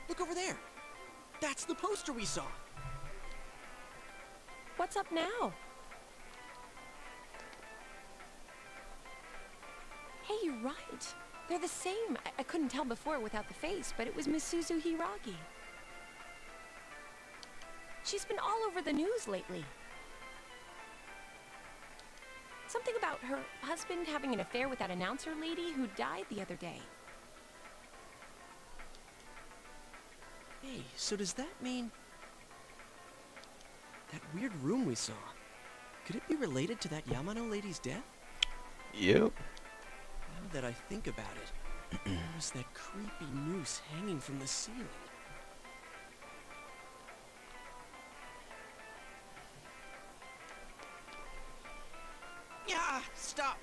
Look over there. That's the poster we saw. What's up now? Hey, you're right. They're the same. I couldn't tell before without the face, but it was Misuzu Hiragi. She's been all over the news lately. Something about her husband having an affair with that announcer lady who died the other day. Hey, so does that mean... that weird room we saw, could it be related to that Yamano lady's death? Yep. Now that I think about it, there was that creepy noose hanging from the ceiling. Yeah, stop!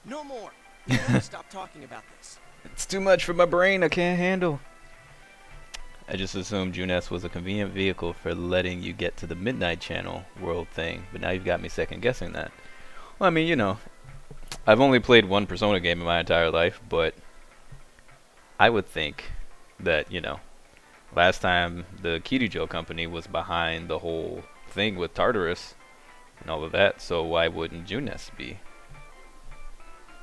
No more! You have to stop talking about this. It's too much for my brain, I can't handle. I just assumed Juness was a convenient vehicle for letting you get to the Midnight Channel world thing, but now you've got me second guessing that. Well, I mean, you know, I've only played one Persona game in my entire life, but I would think that, you know, last time the Kirijo company was behind the whole thing with Tartarus and all of that, so why wouldn't Juness be?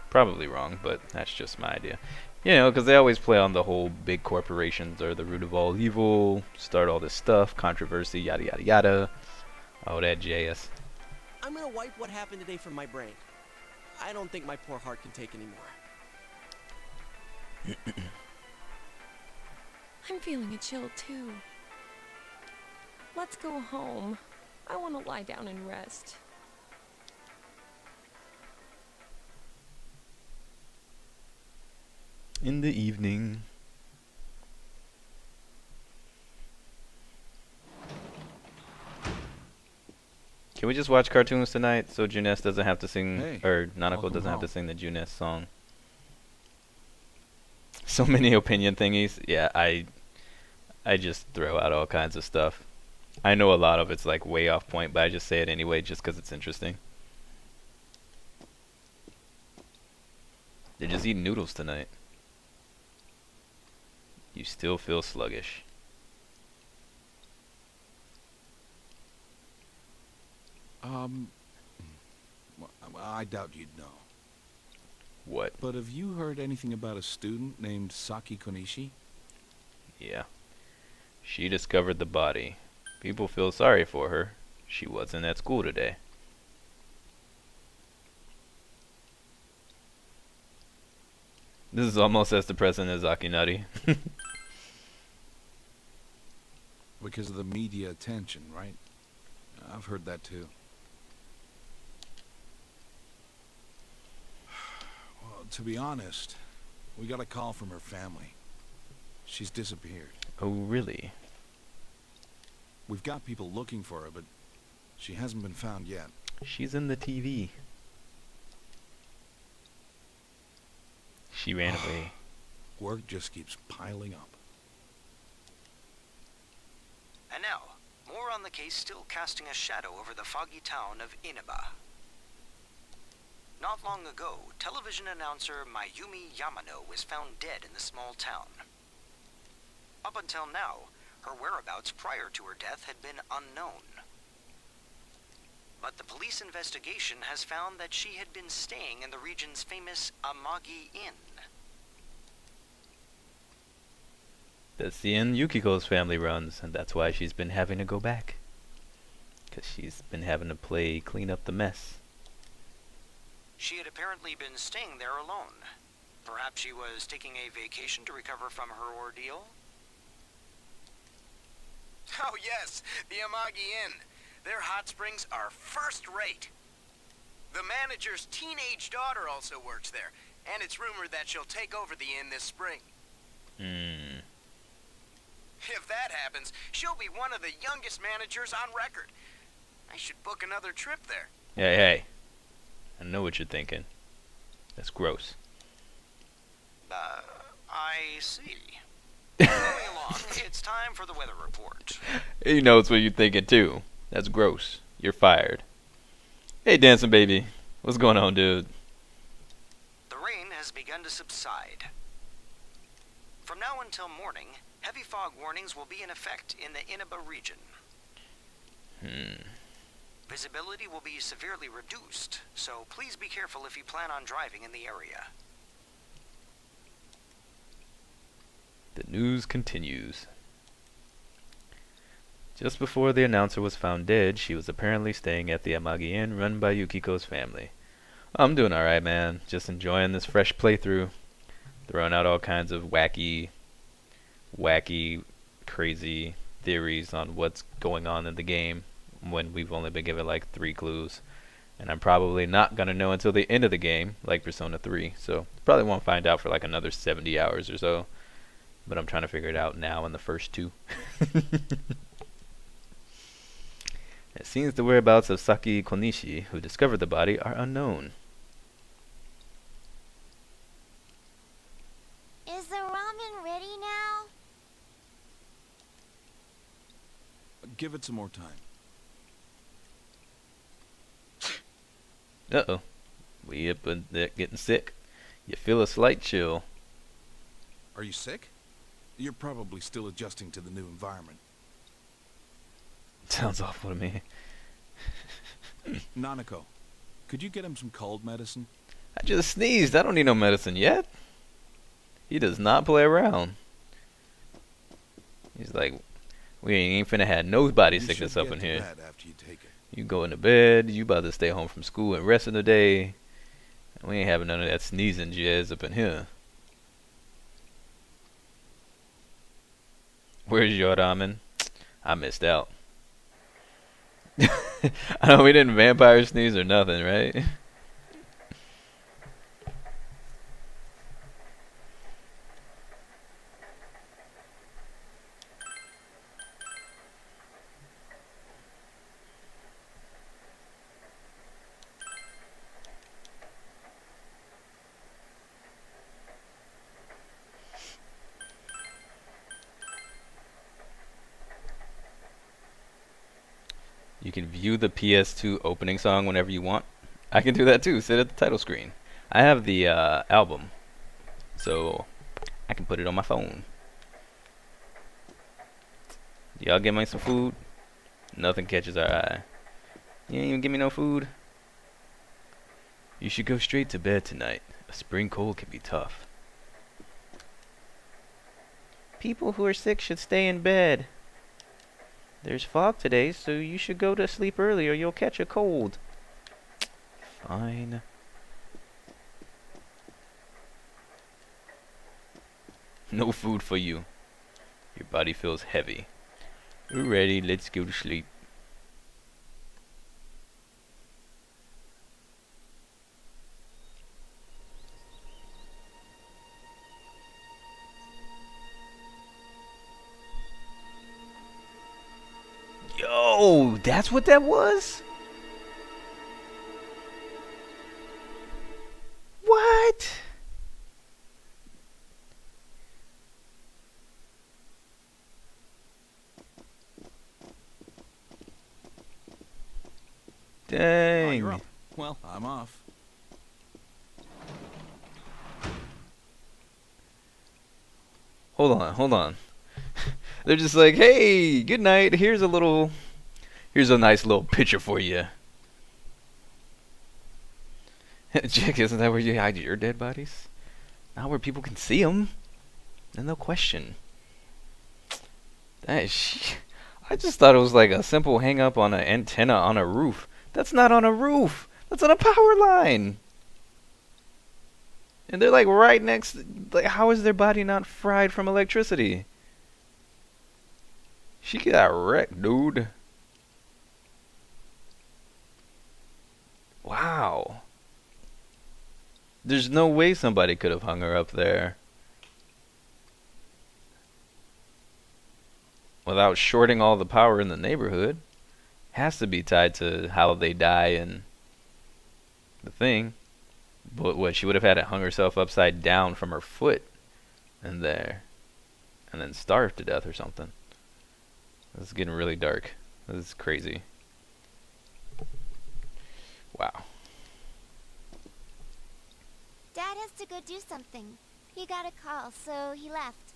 Probably wrong, but that's just my idea. You know, because they always play on the whole big corporations are the root of all evil, start all this stuff, controversy, yada yada yada. Oh, that JS. I'm gonna wipe what happened today from my brain. I don't think my poor heart can take anymore. I'm feeling a chill too. Let's go home. I want to lie down and rest. In the evening. Can we just watch cartoons tonight so Juness doesn't have to sing, Hey, or Nanako welcome doesn't have to home. sing the Juness song? So many opinion thingies. Yeah, I just throw out all kinds of stuff. I know a lot of it's like way off point, but I just say it anyway just because it's interesting. They're just eating noodles tonight. You still feel sluggish. Well, I doubt you'd know. What? But have you heard anything about a student named Saki Konishi? Yeah. She discovered the body. People feel sorry for her. She wasn't at school today. This is almost as depressing as Akinari. Because of the media attention, right? I've heard that too. Well, to be honest, we got a call from her family. She's disappeared. Oh, really? We've got people looking for her, but she hasn't been found yet. She's in the TV. She ran away. Work just keeps piling up. And now, more on the case still casting a shadow over the foggy town of Inaba. Not long ago, television announcer Mayumi Yamano was found dead in the small town. Up until now, her whereabouts prior to her death had been unknown. But the police investigation has found that she had been staying in the region's famous Amagi Inn. That's the inn Yukiko's family runs, and that's why she's been having to go back. 'Cause she's been having to play clean up the mess. She had apparently been staying there alone. Perhaps she was taking a vacation to recover from her ordeal? Oh yes, the Amagi Inn. Their hot springs are first rate. The manager's teenage daughter also works there, and it's rumored that she'll take over the inn this spring. If that happens, she'll be one of the youngest managers on record. I should book another trip there. Hey, hey. I know what you're thinking. That's gross. I see. Moving along, it's time for the weather report. He knows what you're thinking too. That's gross. You're fired. Hey, dancing baby. What's going on, dude? The rain has begun to subside. From now until morning, heavy fog warnings will be in effect in the Inaba region. Visibility will be severely reduced, so please be careful if you plan on driving in the area. The news continues. Just before the announcer was found dead, she was apparently staying at the Amagi Inn run by Yukiko's family. I'm doing alright, man. Just enjoying this fresh playthrough. Throwing out all kinds of wacky, crazy theories on what's going on in the game when we've only been given like 3 clues. And I'm probably not going to know until the end of the game, like Persona 3. So probably won't find out for like another 70 hours or so. But I'm trying to figure it out now in the first 2. It seems the whereabouts of Saki Konishi, who discovered the body, are unknown. Is the ramen ready now? Give it some more time. Uh-oh. We up in there getting sick. You feel a slight chill. Are you sick? You're probably still adjusting to the new environment. Sounds awful to me. Nanako, could you get him some cold medicine? I just sneezed. I don't need no medicine yet. He does not play around. He's like, we ain't finna have no body sickness up in here. After you take it. You going to bed. You about to stay home from school and rest of the day. We ain't having none of that sneezing jazz up in here. Where's your ramen? I missed out. I know we didn't vampire sneeze or nothing, right? You can view the PS2 opening song whenever you want. I can do that too. Sit at the title screen. I have the album, so I can put it on my phone. Y'all get me some food? Nothing catches our eye. You ain't even give me no food? You should go straight to bed tonight. A spring cold can be tough. People who are sick should stay in bed. There's fog today, so you should go to sleep early or you'll catch a cold. Fine. No food for you. Your body feels heavy. We're ready, let's go to sleep. Yo, that's what that was? What? Dang. Oh, you're up. Well, I'm off. Hold on. They're just like, hey, good night. Here's a nice little picture for you. Jack, isn't that where you hide your dead bodies? Not where people can see them. Then they'll question. I just thought it was like a simple hang up on an antenna on a roof. That's not on a roof. That's on a power line. And they're like right next. Like, how is their body not fried from electricity? She got wrecked, dude. Wow. There's no way somebody could have hung her up there without shorting all the power in the neighborhood. Has to be tied to how they die and the thing. But what, she would have had to hung herself upside down from her foot and there, and then starved to death or something. This is getting really dark. This is crazy. Wow. Dad has to go do something. He got a call, so he left.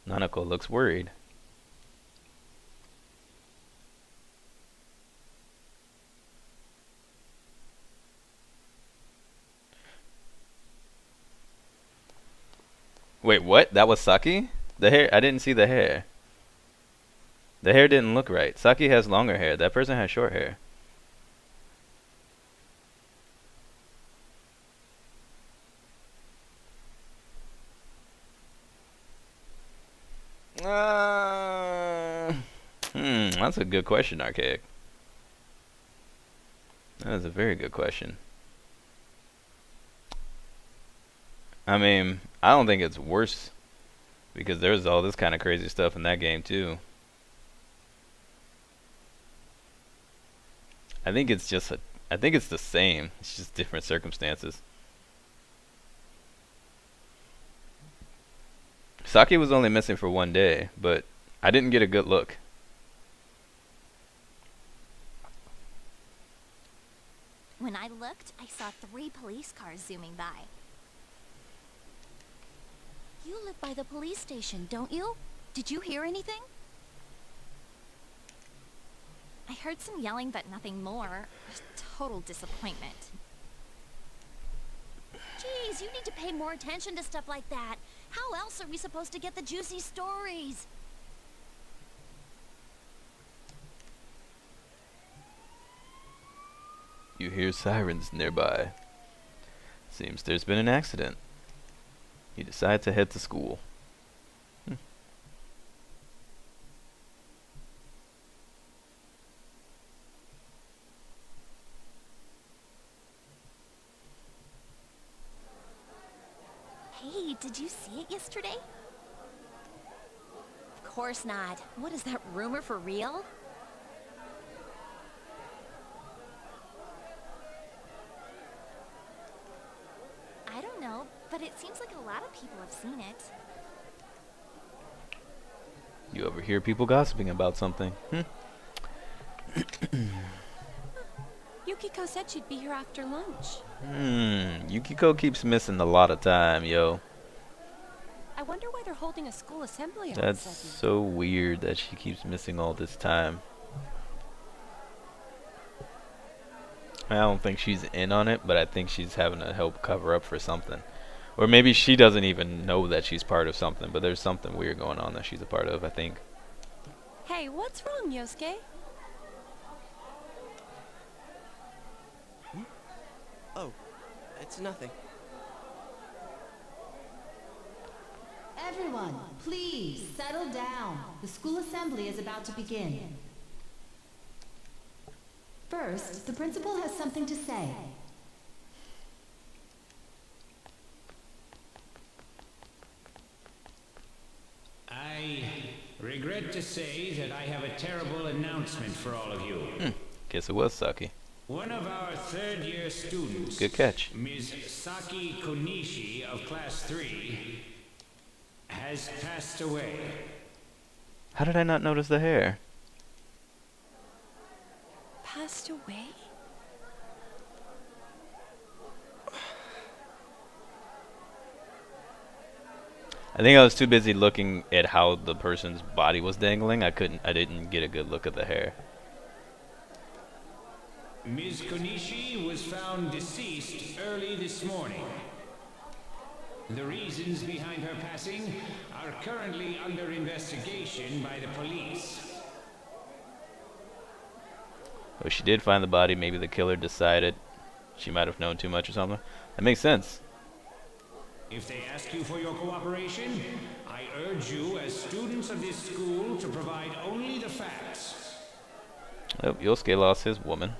Nanako looks worried. Wait, what? That was Saki? The hair? I didn't see the hair. The hair didn't look right. Saki has longer hair. That person has short hair. That's a good question, Archaic. That is a very good question. I mean, I don't think it's worse because there's all this kind of crazy stuff in that game too. I think it's just I think it's the same. It's just different circumstances. Saki was only missing for 1 day, but I didn't get a good look. When I looked, I saw 3 police cars zooming by. You live by the police station, don't you? Did you hear anything? I heard some yelling, but nothing more. Total disappointment. Geez, you need to pay more attention to stuff like that. How else are we supposed to get the juicy stories? You hear sirens nearby. Seems there's been an accident. You decide to head to school. Hey, did you see it yesterday? Of course not. What is that rumor for real? I don't know, but it seems like a lot of people have seen it. You overhear people gossiping about something. Yukiko said she'd be here after lunch. Yukiko keeps missing a lot of time, yo. I wonder why they're holding a school assembly on That's Saki. so weird that she keeps missing all this time. I don't think she's in on it, but I think she's having to help cover up for something. Or maybe she doesn't even know that she's part of something, but there's something weird going on that she's a part of, I think. Hey, what's wrong, Yosuke? Oh, it's nothing. Everyone, please settle down. The school assembly is about to begin. First, the principal has something to say. I regret to say that I have a terrible announcement for all of you. Guess it was Saki. One of our third-year students, Good catch. Ms. Saki Konishi of Class 3, has passed away. How did I not notice the hair? Passed away? I think I was too busy looking at how the person's body was dangling. I didn't get a good look at the hair. Ms. Konishi was found deceased early this morning. The reasons behind her passing are currently under investigation by the police. Well, she did find the body. Maybe the killer decided she might have known too much or something. That makes sense. If they ask you for your cooperation, I urge you as students of this school to provide only the facts. Oh, Yosuke lost his woman.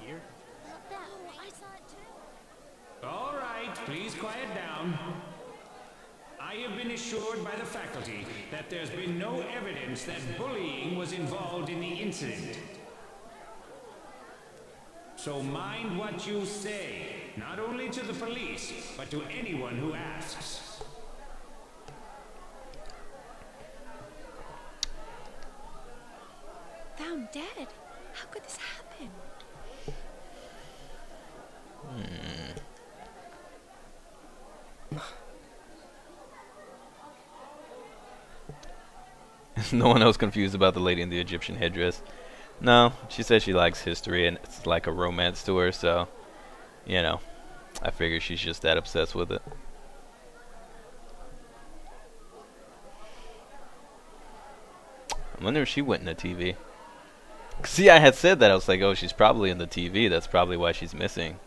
Here? I saw it too. All right, please quiet down. I have been assured by the faculty that there's been no evidence that bullying was involved in the incident. So mind what you say, not only to the police, but to anyone who asks. Found dead? How could this happen? No one else confused about the lady in the Egyptian headdress. No, she says she likes history and it's like a romance to her, so, you know, I figure she's just that obsessed with it. I wonder if she went in the TV. See, I had said that. I was like, oh, she's probably in the TV. That's probably why she's missing.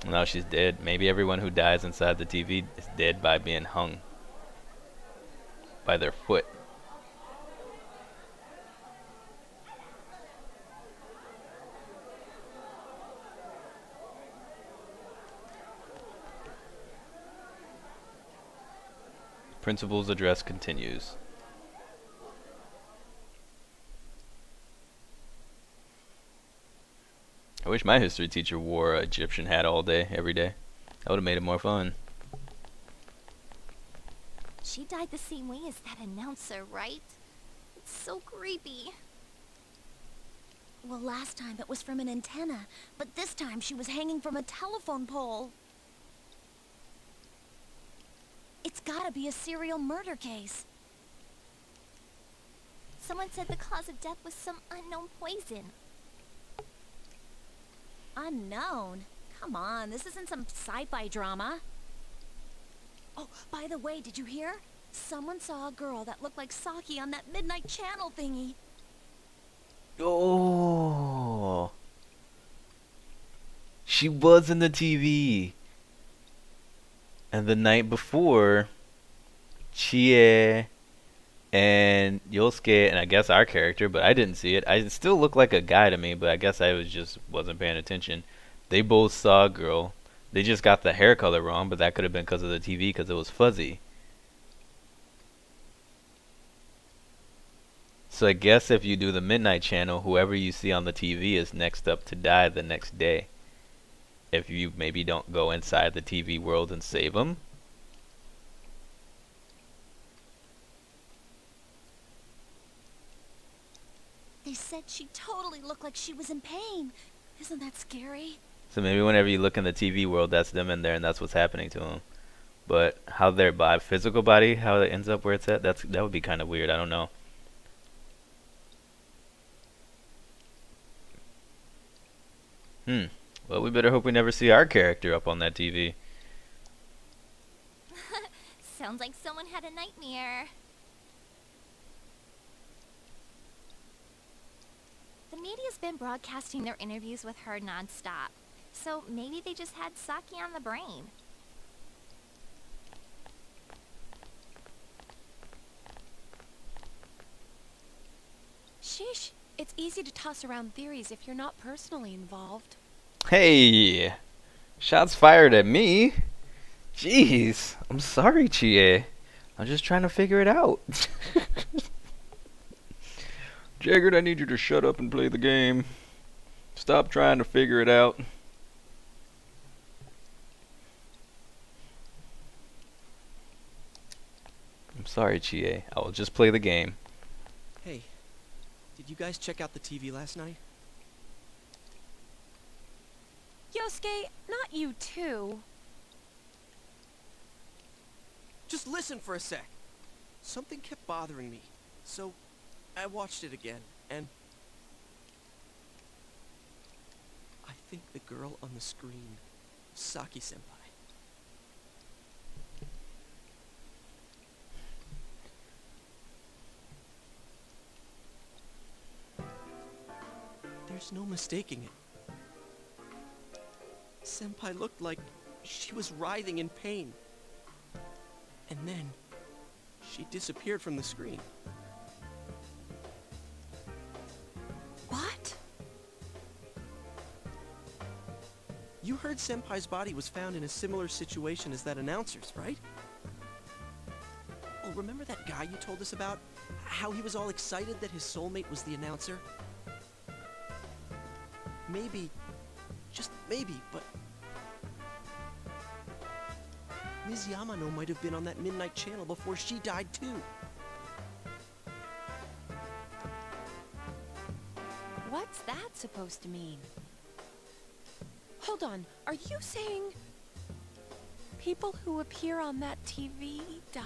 Now she's dead. Maybe everyone who dies inside the TV is dead by being hung by their foot. Principal's address continues. I wish my history teacher wore an Egyptian hat all day, every day. That would have made it more fun. She died the same way as that announcer, right? It's so creepy. Well, last time it was from an antenna, but this time she was hanging from a telephone pole. It's gotta be a serial murder case. Someone said the cause of death was some unknown poison. Unknown? Come on, this isn't some sci-fi drama. Oh, by the way, did you hear? Someone saw a girl that looked like Saki on that midnight channel thingy. Oh, she was in the TV. And the night before, Chie and Yosuke, and I guess our character, but I didn't see it. It still looked like a guy to me, but I guess I wasn't paying attention. They both saw a girl. They just got the hair color wrong, but that could have been because of the TV, because it was fuzzy. So I guess if you do the midnight channel, whoever you see on the TV is next up to die the next day. If you maybe don't go inside the TV world and save them. They said she totally looked like she was in pain. Isn't that scary? So maybe whenever you look in the TV world, that's them in there, and that's what's happening to them. But how their physical body, how it ends up where it's at, that would be kind of weird. I don't know. Well, we better hope we never see our character up on that TV. Sounds like someone had a nightmare. The media's been broadcasting their interviews with her non-stop. So maybe they just had Saki on the brain. Sheesh, it's easy to toss around theories if you're not personally involved. Hey! Shots fired at me? Jeez, I'm sorry, Chie. I'm just trying to figure it out. Jeggerd, I need you to shut up and play the game. Stop trying to figure it out. I'm sorry, Chie. I will just play the game. Hey, did you guys check out the TV last night? Yosuke, not you too. Just listen for a sec. Something kept bothering me, so I watched it again, and I think the girl on the screen, Saki-senpai. There's no mistaking it. Senpai looked like she was writhing in pain. And then, she disappeared from the screen. What? You heard Senpai's body was found in a similar situation as that announcer's, right? Oh, remember that guy you told us about? How he was all excited that his soulmate was the announcer? Maybe, just maybe, but Ms. Yamano might have been on that midnight channel before she died too. What's that supposed to mean? Hold on, are you saying people who appear on that TV die?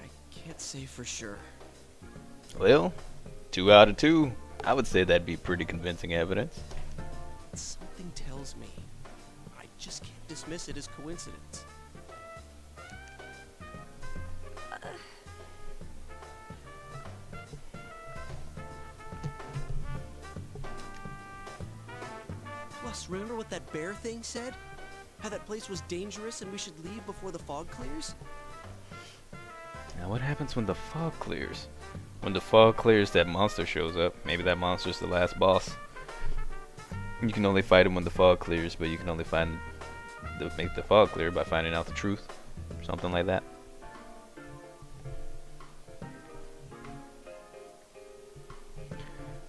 I can't say for sure. Well, 2 out of 2. I would say that'd be pretty convincing evidence. Something tells me I just can't dismiss it as coincidence. Plus, remember what that bear thing said? How that place was dangerous and we should leave before the fog clears? Now what happens when the fog clears? When the fog clears, that monster shows up. Maybe that monster's the last boss. You can only fight him when the fog clears, but you can only make the fog clear by finding out the truth. Something like that.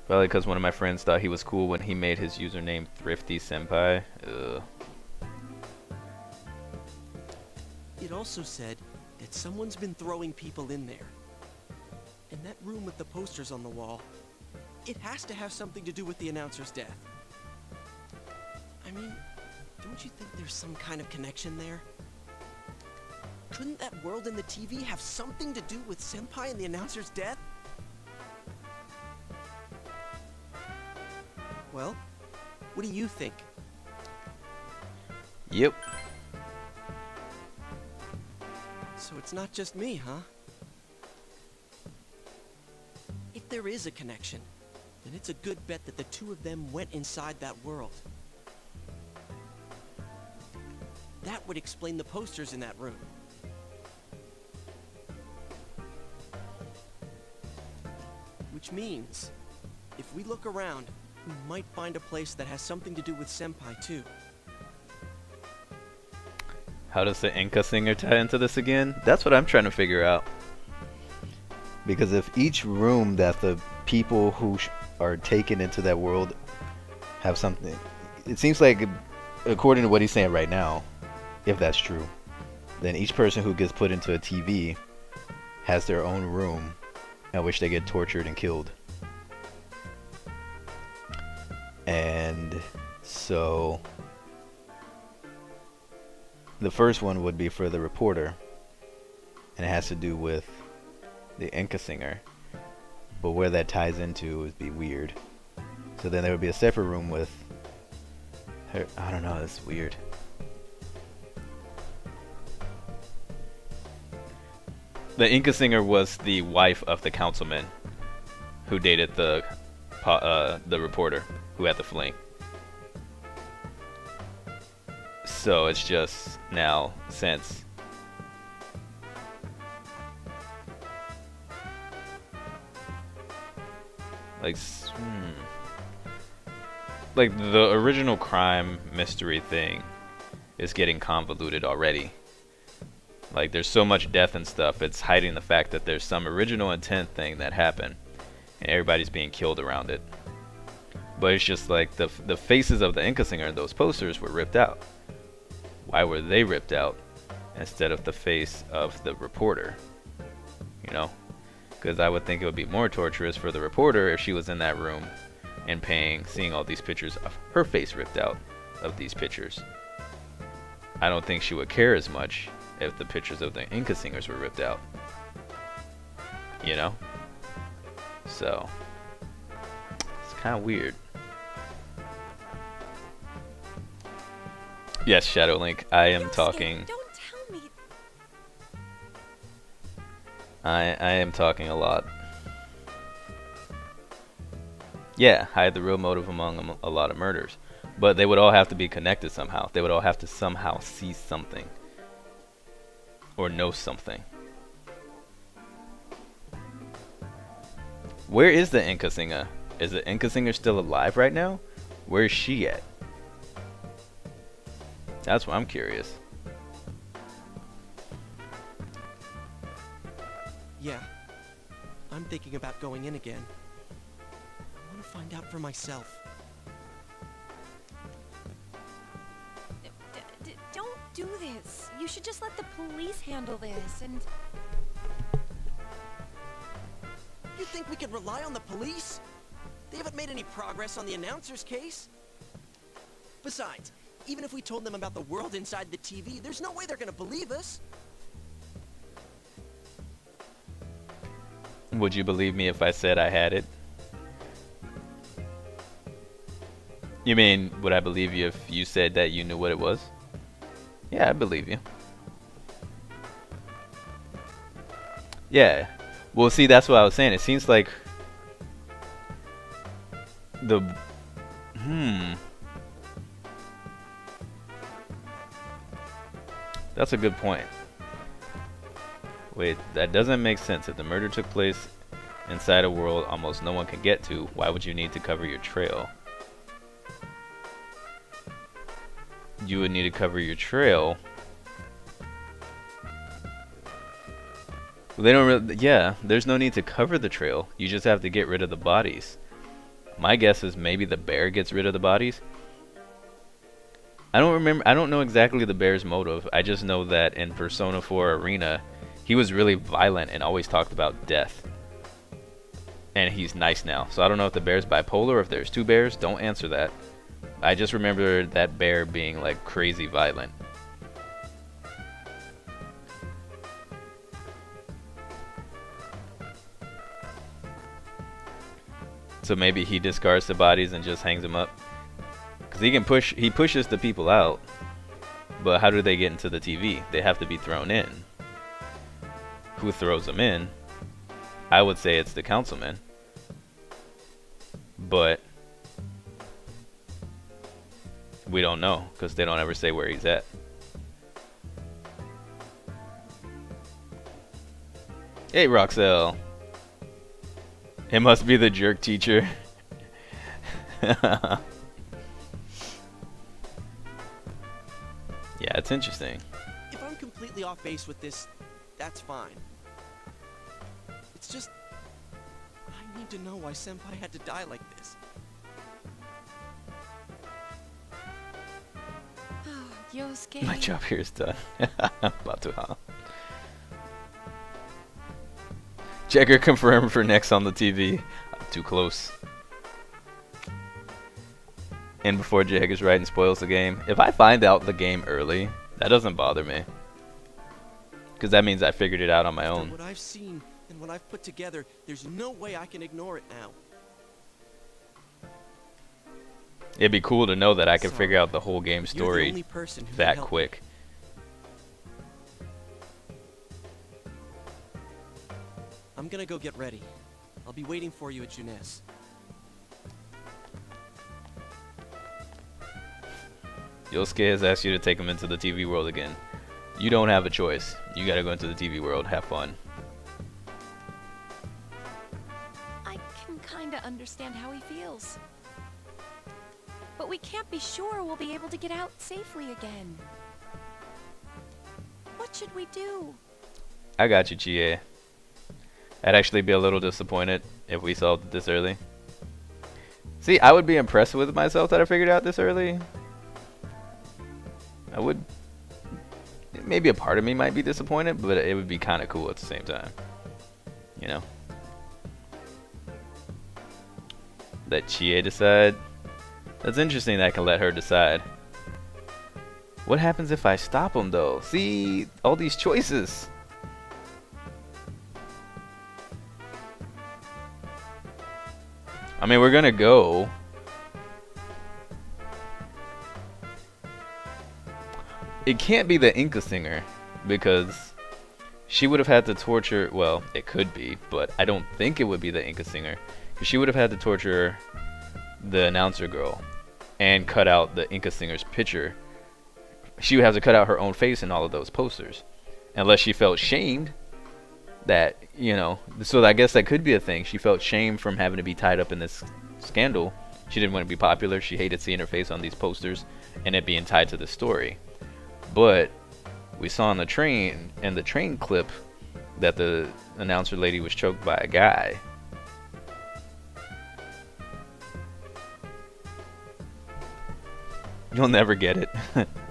Probably because one of my friends thought he was cool when he made his username Thrifty Senpai. Ugh. It also said that someone's been throwing people in there. And that room with the posters on the wall, it has to have something to do with the announcer's death. I mean, don't you think there's some kind of connection there? Couldn't that world in the TV have something to do with Senpai and the announcer's death? Well, what do you think? Yep. So it's not just me, huh? If there is a connection, then it's a good bet that the two of them went inside that world. That would explain the posters in that room. Which means, if we look around, we might find a place that has something to do with Senpai too. How does the Inca singer tie into this again? That's what I'm trying to figure out. Because if each room that the people who are taken into that world have something, it seems like, according to what he's saying right now, if that's true, then each person who gets put into a TV has their own room in which they get tortured and killed. And so the first one would be for the reporter, and it has to do with the Inca singer, but where that ties into would be weird. So then there would be a separate room with her. I don't know, that's weird. The Inca singer was the wife of the councilman who dated the reporter who had the fling. So it's just now, since like the original crime mystery thing is getting convoluted already. Like there's so much death and stuff, it's hiding the fact that there's some original intent thing that happened and everybody's being killed around it. But it's just like the faces of the Inca singer in those posters were ripped out. Why were they ripped out instead of the face of the reporter? You know? Because I would think it would be more torturous for the reporter if she was in that room and seeing all these pictures of her face ripped out of these pictures. I don't think she would care as much if the pictures of the Inca singers were ripped out. You know? So, it's kind of weird. Yes, Shadow Link, I am talking. Don't tell me. I am talking a lot. Yeah, hide the real motive among a lot of murders. But they would all have to be connected somehow. They would all have to somehow see something. Or know something. Where is the Inca singer? Is the Inca singer still alive right now? Where is she at? That's what I'm curious. Yeah, I'm thinking about going in again. I want to find out for myself. Don't do this. You should just let the police handle this and... You think we can rely on the police? They haven't made any progress on the announcer's case. Besides, even if we told them about the world inside the TV, there's no way they're gonna believe us. Would you believe me if I said I had it? You mean, would I believe you if you said that you knew what it was? Yeah, I believe you. Yeah. Well, see, that's what I was saying. It seems like the... That's a good point. Wait, that doesn't make sense. If the murder took place inside a world almost no one can get to, why would you need to cover your trail? You would need to cover your trail. They don't really, yeah, there's no need to cover the trail. You just have to get rid of the bodies. My guess is maybe the bear gets rid of the bodies. I don't know exactly the bear's motive. I just know that in Persona 4 Arena, he was really violent and always talked about death. And he's nice now. So I don't know if the bear's bipolar or if there's two bears. Don't answer that. I just remember that bear being like crazy violent. So maybe he discards the bodies and just hangs them up. Because he pushes the people out. But how do they get into the TV? They have to be thrown in. Who throws them in? I would say it's the councilman. But we don't know because they don't ever say where he's at. Hey, Roxelle. It must be the jerk teacher. Yeah, it's interesting. If I'm completely off base with this, that's fine. It's just... I need to know why Senpai had to die like this. Yosuke. My job here is done. About to, huh? Jeggerd confirmed for next on the TV. Too close. And before Jeggerd's writing spoils the game. If I find out the game early, that doesn't bother me. Because that means I figured it out on my own. What I've seen and what I've put together, there's no way I can ignore it now. It'd be cool to know that I could figure out the whole game You're the story only person who that can help quick. I'm gonna go get ready. I'll be waiting for you at Jeunesse. Yosuke has asked you to take him into the TV world again. You don't have a choice. You gotta go into the TV world. Have fun. I can kinda understand how he feels. But we can't be sure we'll be able to get out safely again. What should we do? I got you, Chie. I'd actually be a little disappointed if we solved it this early. See, I would be impressed with myself that I figured out this early. I would... Maybe a part of me might be disappointed, but it would be kind of cool at the same time. You know? Let Chie decide. That's interesting that I can let her decide. What happens if I stop him, though? See, all these choices. I mean, we're gonna go. It can't be the Inca singer, because she would have had to torture... Well, it could be, but I don't think it would be the Inca singer. Because she would have had to torture the announcer girl and cut out the Inca singer's picture. She would have to cut out her own face in all of those posters. Unless she felt shamed that, you know... So I guess that could be a thing. She felt shame from having to be tied up in this scandal. She didn't want to be popular. She hated seeing her face on these posters and it being tied to the story. But we saw on the train, in the train clip, that the announcer lady was choked by a guy. You'll never get it.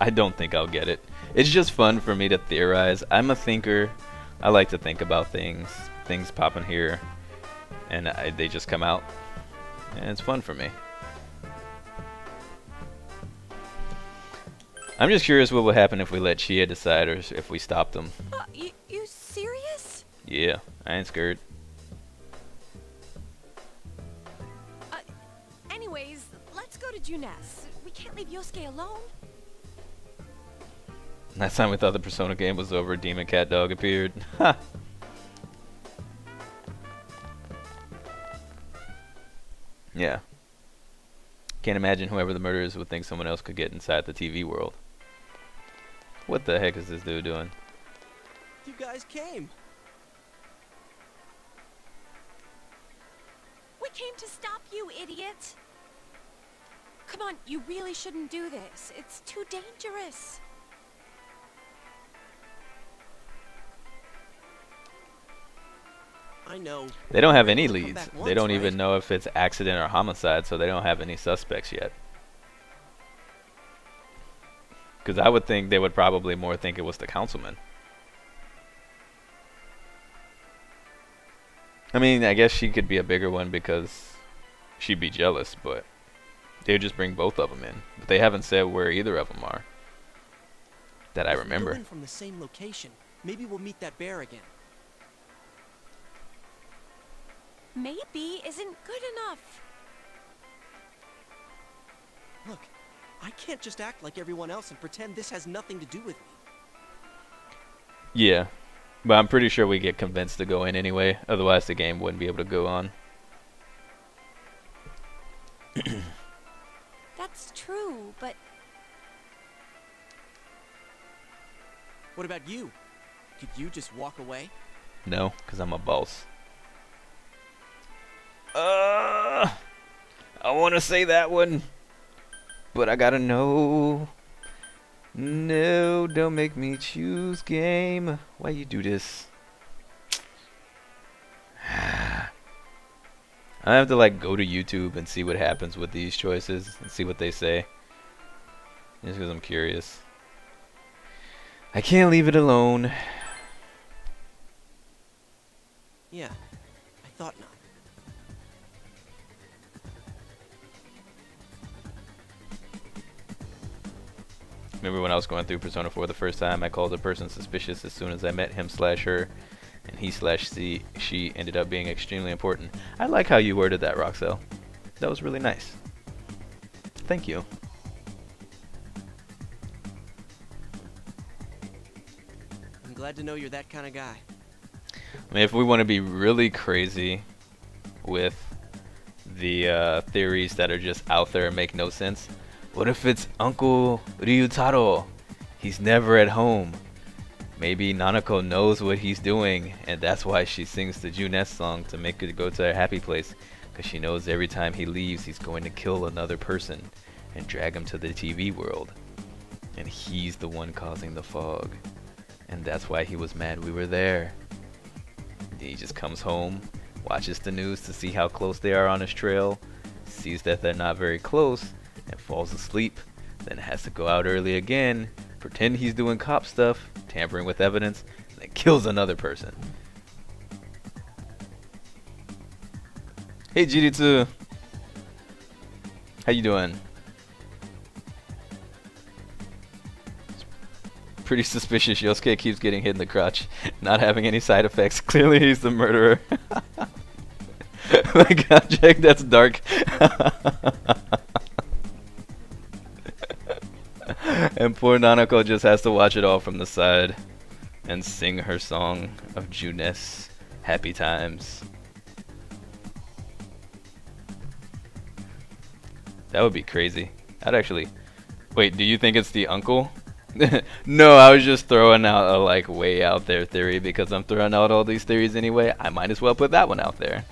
I don't think I'll get it. It's just fun for me to theorize. I'm a thinker. I like to think about things. Things pop in here, and they just come out. And it's fun for me. I'm just curious what would happen if we let Chie decide or if we stopped them. You serious? Yeah, I ain't scared. Anyways, let's go to Jeunesse. We can't leave Yosuke alone. Last time we thought the Persona game was over, Demon Cat Dog appeared. Ha! Yeah. Can't imagine whoever the murderers would think someone else could get inside the TV world. What the heck is this dude doing? You guys came. We came to stop you, idiot. Come on, you really shouldn't do this. It's too dangerous. I know. They don't have any leads. They don't even know if it's accident or homicide, so they don't have any suspects yet. Because I would think they would probably more think it was the councilman. I mean, I guess she could be a bigger one because she'd be jealous, but they would just bring both of them in. But they haven't said where either of them are. That I remember. From the same location. Maybe we'll meet that bear again. Maybe isn't good enough. Look, I can't just act like everyone else and pretend this has nothing to do with me. Yeah, but I'm pretty sure we get convinced to go in anyway. Otherwise the game wouldn't be able to go on. That's true, but... What about you? Could you just walk away? No, because I'm a boss. I want to say that one, but I gotta know. No, don't make me choose game. Why you do this? I have to like go to YouTube and see what happens with these choices and see what they say. Just because I'm curious. I can't leave it alone. Yeah, I thought not. Remember when I was going through Persona 4 the first time, I called a person suspicious as soon as I met him slash her, and he slash she ended up being extremely important. I like how you worded that, Roxelle. That was really nice. Thank you. I'm glad to know you're that kind of guy. I mean, if we want to be really crazy with the theories that are just out there and make no sense, what if it's Uncle Ryutaro? He's never at home. Maybe Nanako knows what he's doing, and that's why she sings the Juness song to make it go to her happy place, because she knows every time he leaves he's going to kill another person and drag him to the TV world. And he's the one causing the fog. And that's why he was mad we were there. He just comes home, watches the news to see how close they are on his trail, sees that they're not very close, and falls asleep, then has to go out early again, pretend he's doing cop stuff, tampering with evidence, and then kills another person. Hey Jiritsu! How you doing? Pretty suspicious. Yosuke keeps getting hit in the crotch, not having any side effects. Clearly he's the murderer. My god, Jake, that's dark. And poor Nanako just has to watch it all from the side and sing her song of Juness, Happy Times. That would be crazy. I'd actually... Wait, do you think it's the uncle? No, I was just throwing out a like way out there theory because I'm throwing out all these theories anyway. I might as well put that one out there.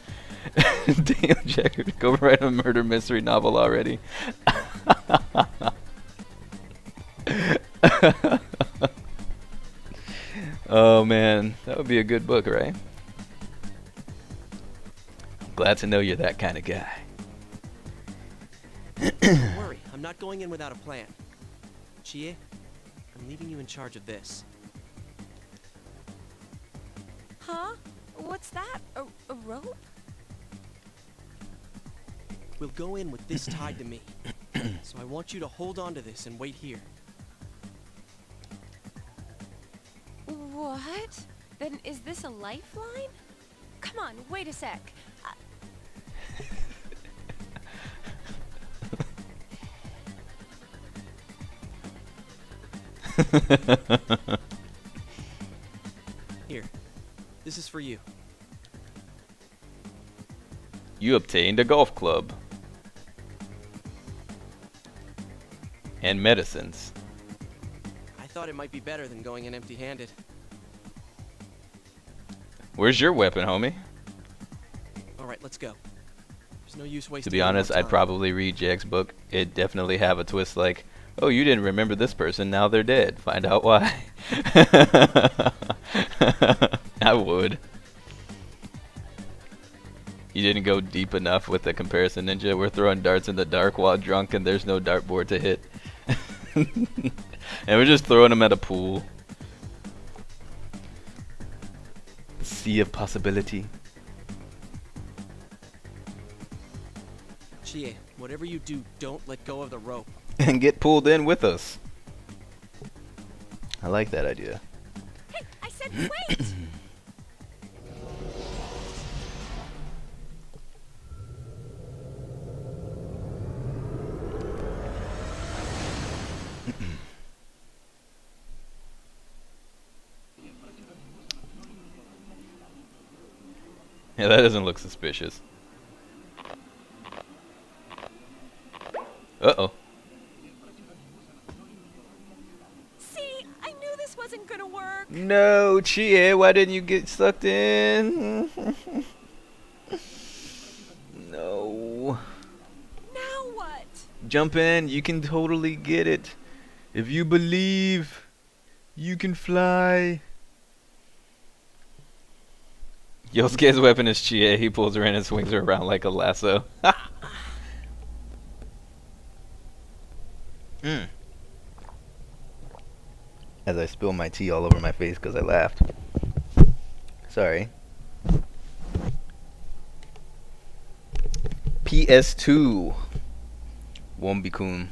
Damn, Jeggerd, go write a murder mystery novel already. Oh man, that would be a good book, right? I'm glad to know you're that kind of guy. Don't worry, I'm not going in without a plan. Chie, I'm leaving you in charge of this. Huh? What's that? A rope? We'll go in with this tied to me. So I want you to hold on to this and wait here. What? Then is this a lifeline? Come on, wait a sec. Here, this is for you. You obtained a golf club. And medicines. I thought it might be better than going in empty-handed. Where's your weapon, homie? Alright, let's go. There's no use wasting. To be honest, I'd probably read Jack's book. It'd definitely have a twist like, oh, you didn't remember this person, now they're dead. Find out why. I would. You didn't go deep enough with the comparison, Ninja. We're throwing darts in the dark while drunk and there's no dartboard to hit. And we're just throwing them at a pool. Sea of possibility. Chie, whatever you do, don't let go of the rope. And get pulled in with us. I like that idea. Hey, I said wait! Yeah, that doesn't look suspicious. Uh-oh. See, I knew this was wasn't gonna work. No, Chie, why didn't you get sucked in? No. Now what? Jump in, you can totally get it. If you believe, you can fly. Yosuke's weapon is Chie. He pulls her in and swings her around like a lasso. As I spill my tea all over my face because I laughed. Sorry. PS2. Wombikun.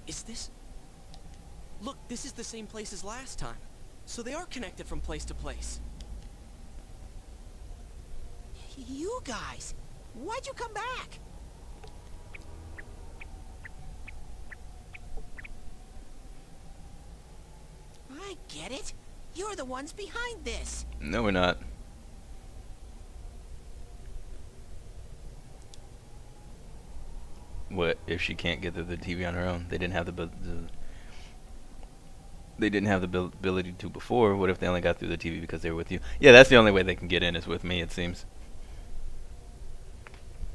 Is this... Look, this is the same place as last time. So they are connected from place to place. You guys, why'd you come back? I get it. You're the ones behind this. No, we're not. What if she can't get to the TV on her own? They didn't have they didn't have the ability to before. What if they only got through the TV because they were with you? Yeah, that's the only way they can get in is with me, it seems.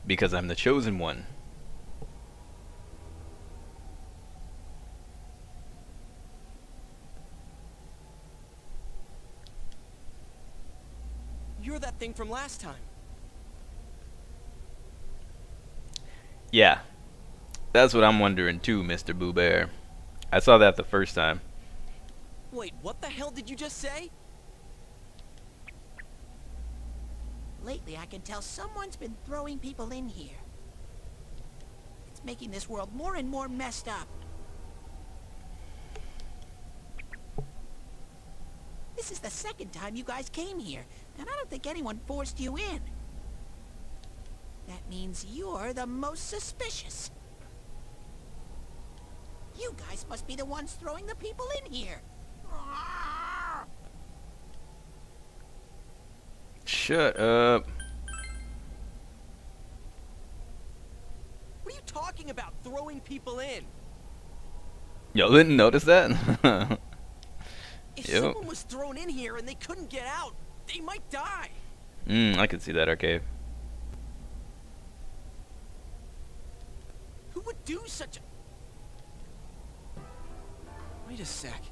Because I'm the chosen one. You're that thing from last time. Yeah. That's what I'm wondering too, Mr. Boo Bear. I saw that the first time. Wait, what the hell did you just say? Lately, I can tell someone's been throwing people in here. It's making this world more and more messed up. This is the second time you guys came here, and I don't think anyone forced you in. That means you're the most suspicious. You guys must be the ones throwing the people in here. Shut up. What are you talking about, throwing people in? Y'all didn't notice that? If someone was thrown in here and they couldn't get out, they might die. I could see that, Arcade. Who would do such a... Wait a sec.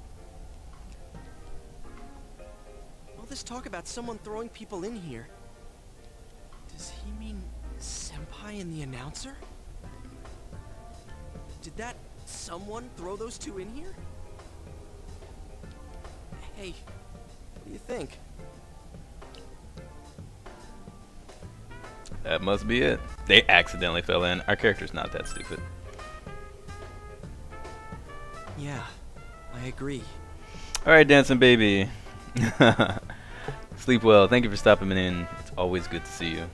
All this talk about someone throwing people in here. Does he mean Senpai and the announcer? Did that someone throw those two in here? Hey, what do you think? That must be it. They accidentally fell in. Our character's not that stupid. Yeah, I agree. Alright, dancing baby. Sleep well. Thank you for stopping in. It's always good to see you.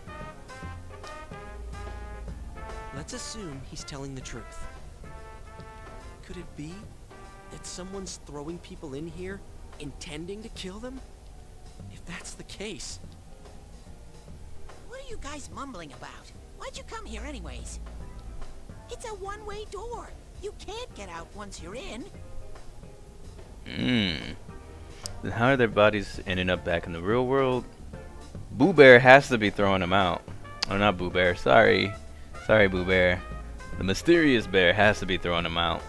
Let's assume he's telling the truth. Could it be that someone's throwing people in here intending to kill them? If that's the case... What are you guys mumbling about? Why'd you come here anyways? It's a one-way door. You can't get out once you're in. Then how are their bodies ending up back in the real world? Boo Bear has to be throwing them out. Oh, not Boo Bear. Sorry. Sorry, Boo Bear. The mysterious bear has to be throwing them out.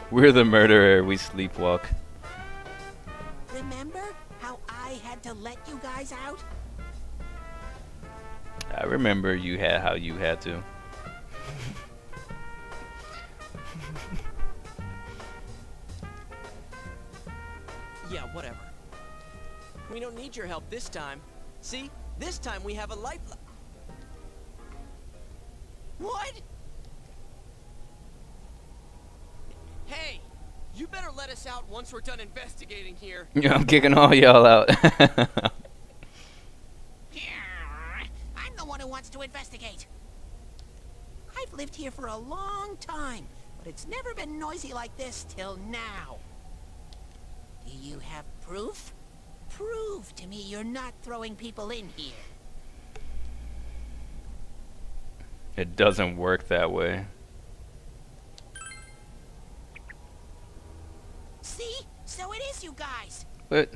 We're the murderer. We sleepwalk. Remember how I had to let you guys out? I remember you had how you had to. Yeah, whatever. We don't need your help this time. See? This time we have a life... What? Hey! You better let us out once we're done investigating here. Yeah, I'm kicking all y'all out. I'm the one who wants to investigate. I've lived here for a long time, but it's never been noisy like this till now. Do you have proof? Prove to me you're not throwing people in here. It doesn't work that way. See? So it is you guys. But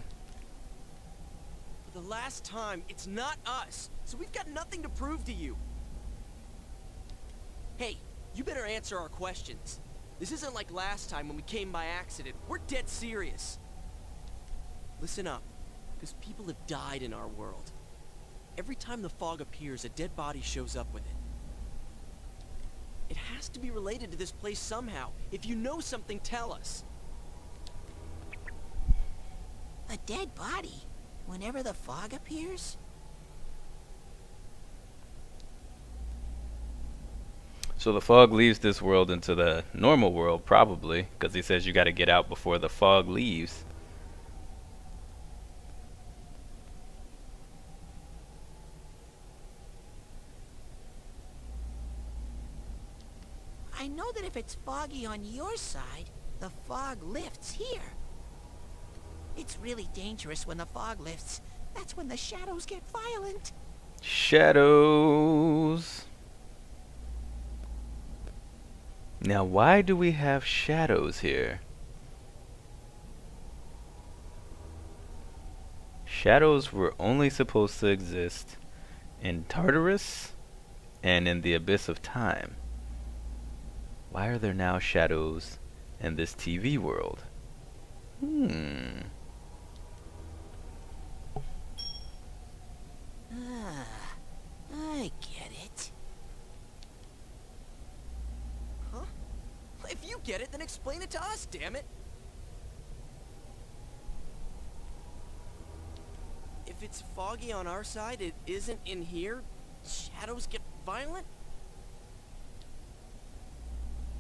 For the last time, it's not us. So we've got nothing to prove to you. Hey, you better answer our questions. This isn't like last time when we came by accident. We're dead serious. Listen up, because people have died in our world. Every time the fog appears, a dead body shows up with it. It has to be related to this place somehow. If you know something, tell us. A dead body? Whenever the fog appears? so the fog leaves this world into the normal world, probably, because he says you got to get out before the fog leaves. I know that if it's foggy on your side, the fog lifts here. It's really dangerous when the fog lifts. That's when the shadows get violent. Shadows. Now, why do we have shadows here? Shadows were only supposed to exist in Tartarus and in the Abyss of Time. Why are there now shadows in this TV world? I get it. Huh? If you get it, then explain it to us, damn it. If it's foggy on our side, it isn't in here? Shadows get violent?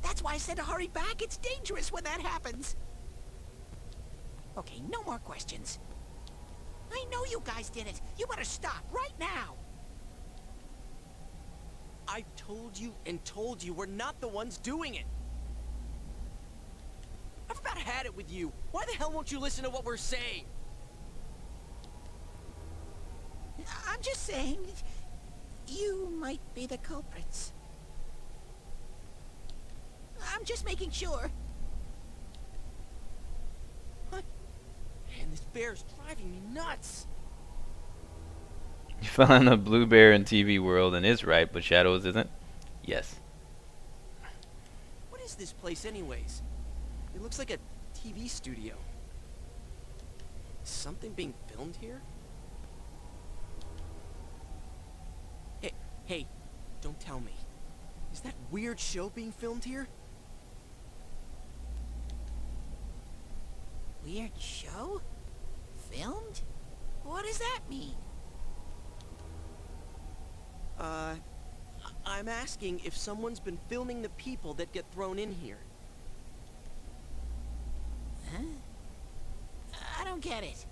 That's why I said to hurry back. It's dangerous when that happens. Okay, no more questions. I know you guys did it. You better stop right now. I told you and told you we're not the ones doing it. I've about had it with you. Why the hell won't you listen to what we're saying? I'm just saying, you might be the culprits. I'm just making sure. What? Man, this bear's driving me nuts. You found a blue bear in TV world and is right, but Shadows isn't? Yes. What is this place anyways? It looks like a TV studio. Is something being filmed here? Hey, don't tell me. Is that weird show being filmed here? Weird show? Filmed? What does that mean? I'm asking if someone's been filming the people that get thrown in here. Huh? I don't get it.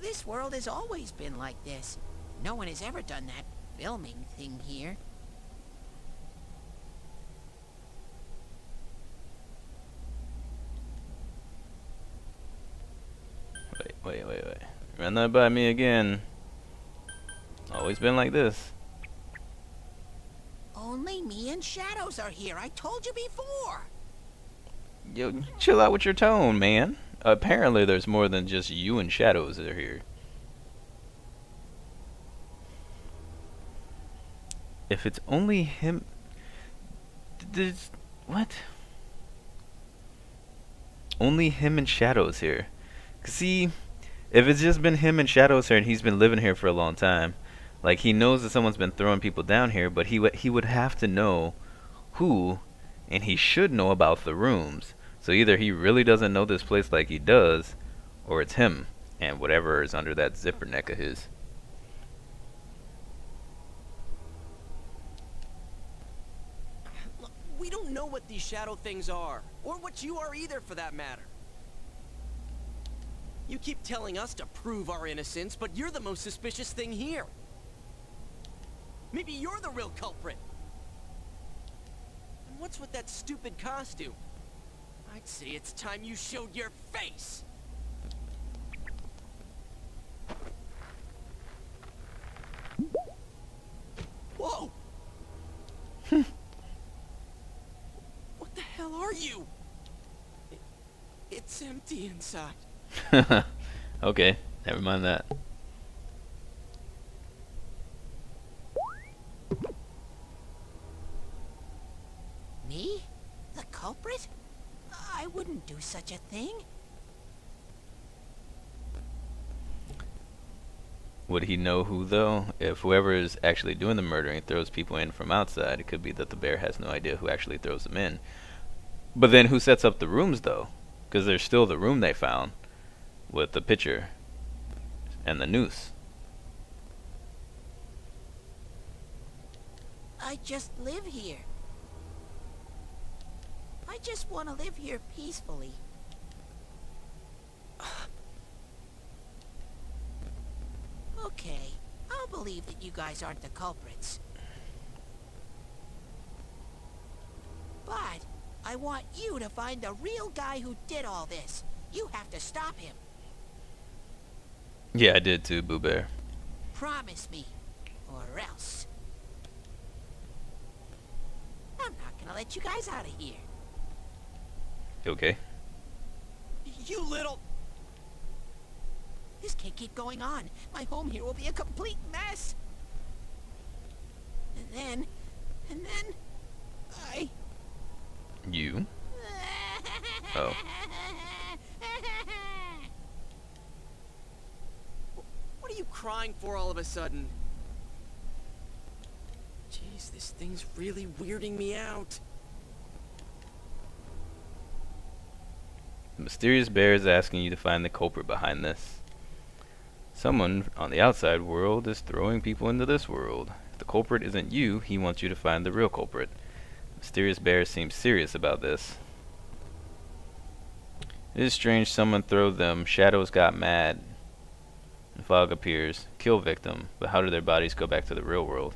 This world has always been like this. No one has ever done that filming thing here. Wait. Run that by me again. Always been like this. Only me and Shadows are here. I told you before. Yo, chill out with your tone, man. Apparently there's more than just you and Shadows that are here. If it's only him... What? Only him and Shadows here. See, if it's just been him and Shadows here and he's been living here for a long time, like, he knows that someone's been throwing people down here, but he would have to know who, and he should know about the rooms. So either he really doesn't know this place like he does, or it's him and whatever is under that zipper neck of his. Look, we don't know what these shadow things are, or what you are either, for that matter. You keep telling us to prove our innocence, but you're the most suspicious thing here. Maybe you're the real culprit. And what's with that stupid costume? I'd say it's time you showed your face. It's empty inside. Okay, never mind that. Me? The culprit? I wouldn't do such a thing. Would he know who, though? If whoever is actually doing the murdering throws people in from outside, it could be that the bear has no idea who actually throws them in. But then who sets up the rooms, though? Because there's still the room they found with the pitcher and the noose. I just live here. I just want to live here peacefully. Okay, I'll believe that you guys aren't the culprits. But I want you to find the real guy who did all this. You have to stop him. Yeah, I did too, Boo Bear. Promise me, or else. I'm not gonna let you guys out of here. You okay? You little... This can't keep going on. My home here will be a complete mess. And then, You? Oh. What are you crying for all of a sudden? Jeez, this thing's really weirding me out. The mysterious bear is asking you to find the culprit behind this. Someone on the outside world is throwing people into this world. If the culprit isn't you, he wants you to find the real culprit. The mysterious bear seems serious about this. It is strange someone throw them. Shadows got mad. And fog appears. Kill victim. But how do their bodies go back to the real world?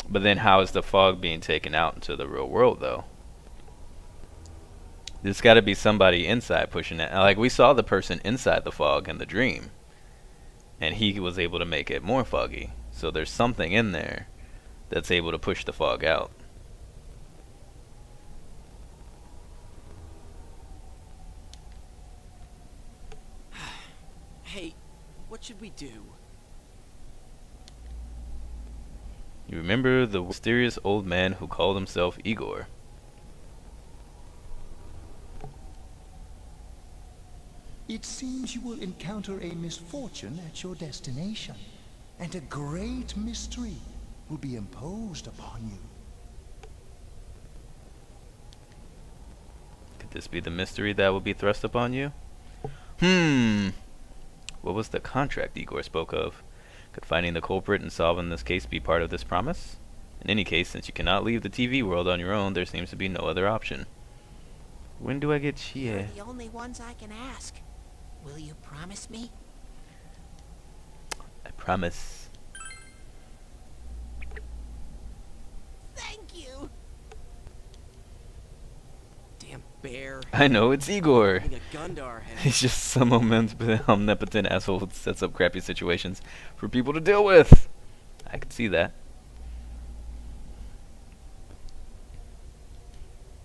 But then how is the fog being taken out into the real world, though? There's got to be somebody inside pushing it. Like, we saw the person inside the fog in the dream. And he was able to make it more foggy. So there's something in there that's able to push the fog out. Hey, what should we do? You remember the mysterious old man who called himself Igor? It seems you will encounter a misfortune at your destination, and a great mystery will be imposed upon you. Could this be the mystery that will be thrust upon you? What was the contract Igor spoke of? Could finding the culprit and solving this case be part of this promise? In any case, since you cannot leave the TV world on your own, there seems to be no other option. When do I get Chie? You're the only ones I can ask. Will you promise me? I promise. Thank you. Damn bear. I know, it's Igor. Having a gun to our head. He's just some omnipotent asshole who sets up crappy situations for people to deal with. I could see that.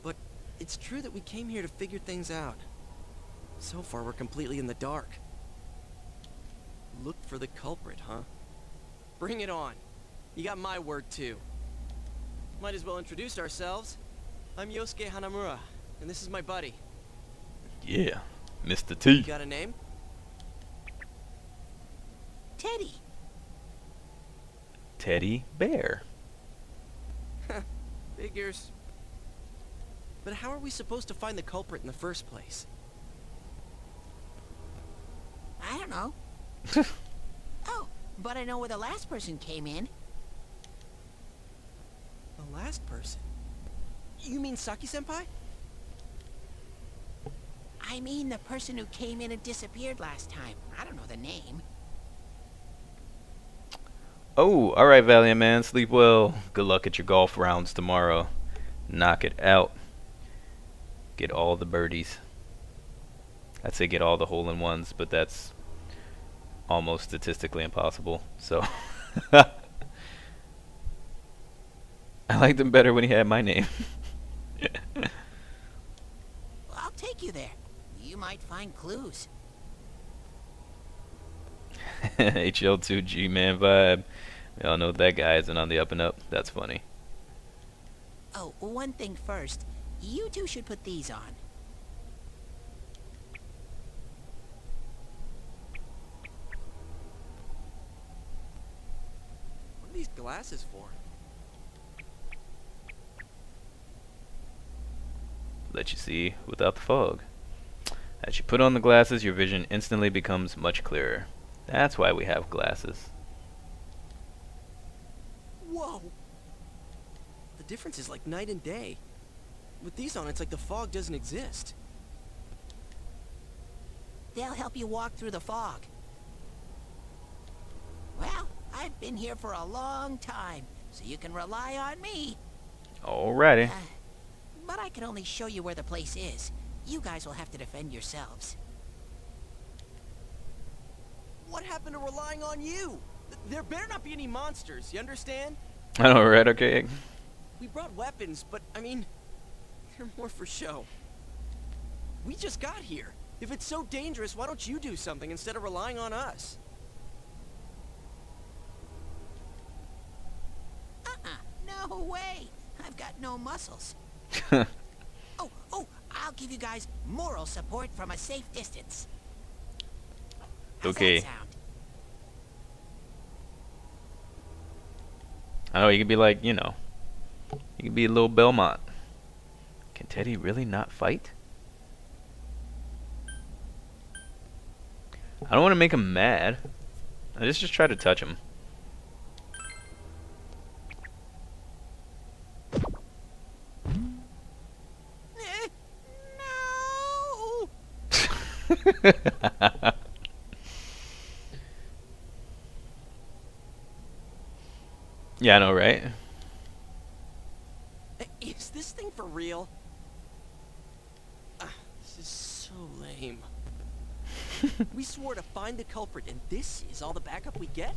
But it's true that we came here to figure things out. So far, we're completely in the dark. Look for the culprit, huh? Bring it on. You got my word, too. Might as well introduce ourselves. I'm Yosuke Hanamura, and this is my buddy. Yeah, Mr. T. You got a name? Teddie. Teddy Bear. Figures. But how are we supposed to find the culprit in the first place? I don't know. Oh, but I know where the last person came in. The last person? You mean Saki-senpai? I mean the person who came in and disappeared last time. I don't know the name. Oh, alright, Valiant Man. Sleep well. Good luck at your golf rounds tomorrow. Knock it out. Get all the birdies. I'd say get all the hole-in-ones, but that's almost statistically impossible. So I liked him better when he had my name. I'll take you there. You might find clues. HL2 G-Man vibe. We all know that guy isn't on the up and up. That's funny. Oh, one thing first. You two should put these on. What are these glasses for? Let you see without the fog. As you put on the glasses, your vision instantly becomes much clearer. That's why we have glasses. Whoa! The difference is like night and day. With these on, it's like the fog doesn't exist. They'll help you walk through the fog. Well, I've been here for a long time, so you can rely on me. Alrighty. But I can only show you where the place is. You guys will have to defend yourselves. What happened to relying on you? There better not be any monsters, you understand? I know, right? Okay. We brought weapons, but, I mean, they're more for show. We just got here. If it's so dangerous, why don't you do something instead of relying on us? No way. I've got no muscles. Oh, I'll give you guys moral support from a safe distance. How's Okay. that sound? I know, you could be like, you know, you could be a little Belmont. Can Teddie really not fight? I don't want to make him mad. I just try to touch him. No! Yeah, I know, right? Is this thing for real? This is so lame. We swore to find the culprit, and this is all the backup we get?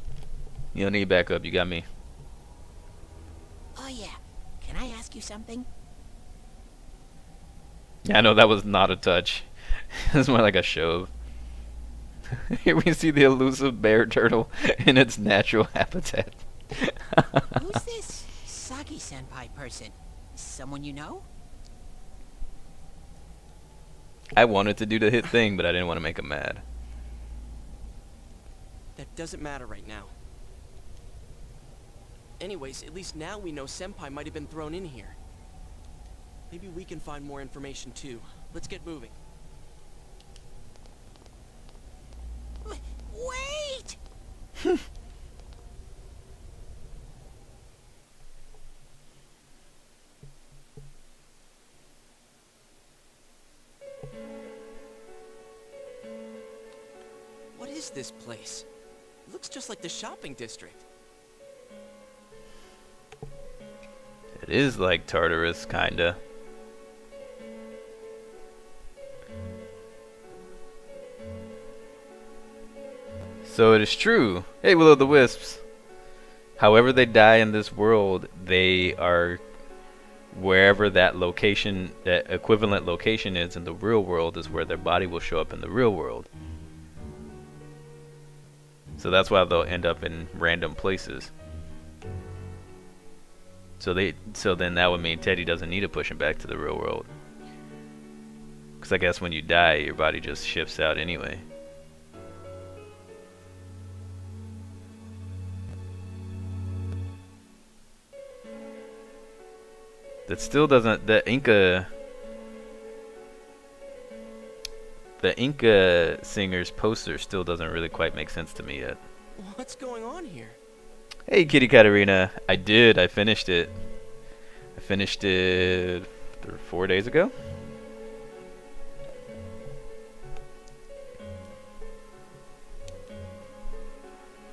You don't need backup, you got me. Oh yeah. Can I ask you something? Yeah, I know, that was not a touch. It's more like a shove. Here we see the elusive bear turtle in its natural habitat. Who's this Saki senpai person? Someone you know? I wanted to do the hit thing, but I didn't want to make him mad. That doesn't matter right now. Anyways, at least now we know Senpai might have been thrown in here. Maybe we can find more information too. Let's get moving. Wait! What is this place? It looks just like the shopping district. It is like Tartarus, kinda. So it is true. Hey, Will-O-the-Wisps. However they die in this world, they are wherever that location, that equivalent location is in the real world, is where their body will show up in the real world. So that's why they'll end up in random places. So then that would mean Teddie doesn't need to push him back to the real world. Because I guess when you die, your body just shifts out anyway. That still doesn't, the Inca singer's poster still doesn't really quite make sense to me yet. What's going on here? Hey, Kitty Katarina. I finished it. I finished it 4 days ago.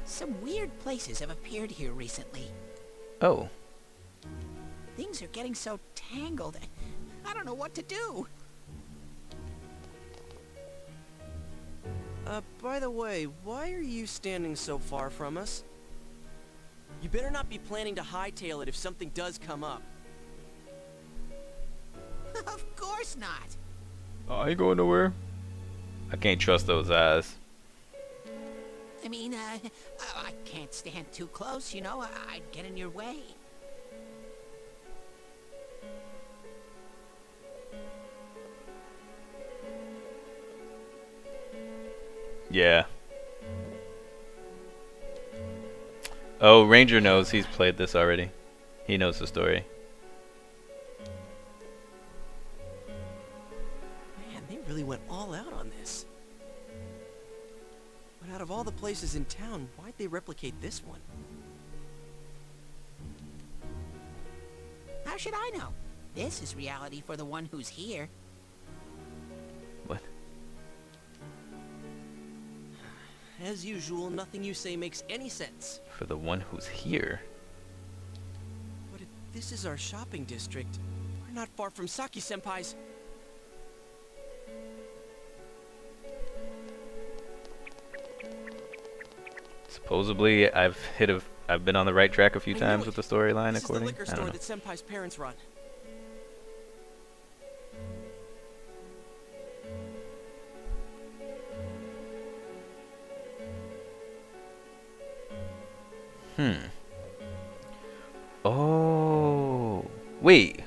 Some weird places have appeared here recently. Oh. Things are getting so tangled. I don't know what to do. By the way, why are you standing so far from us? You better not be planning to hightail it if something does come up. Of course not. I ain't going nowhere. I can't trust those eyes. I mean, I can't stand too close, you know? I'd get in your way. Yeah. Oh, Ranger knows. He's played this already. He knows the story. Man, they really went all out on this. But out of all the places in town, why'd they replicate this one? How should I know? This is reality for the one who's here. What? As usual, nothing you say makes any sense. For the one who's here? But if this is our shopping district, we're not far from Saki-senpai's. Supposedly, I've been on the right track a few times with the storyline, according. This is the liquor store that Senpai's parents run. Oh, wait.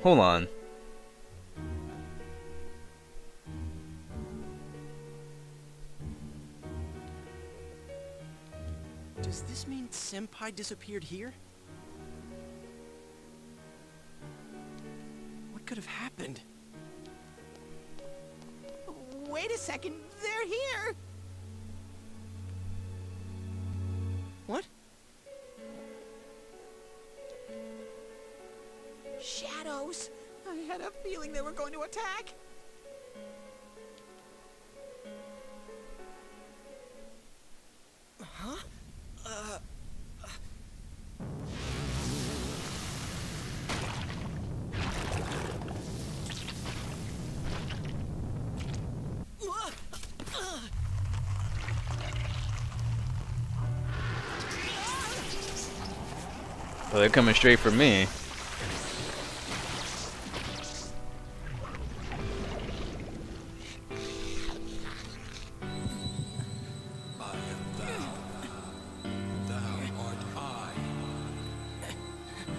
Hold on. Does this mean Senpai disappeared here? What could have happened? Wait a second, they're here! What? Shadows! I had a feeling they were going to attack! Huh? Oh, they're coming straight for me.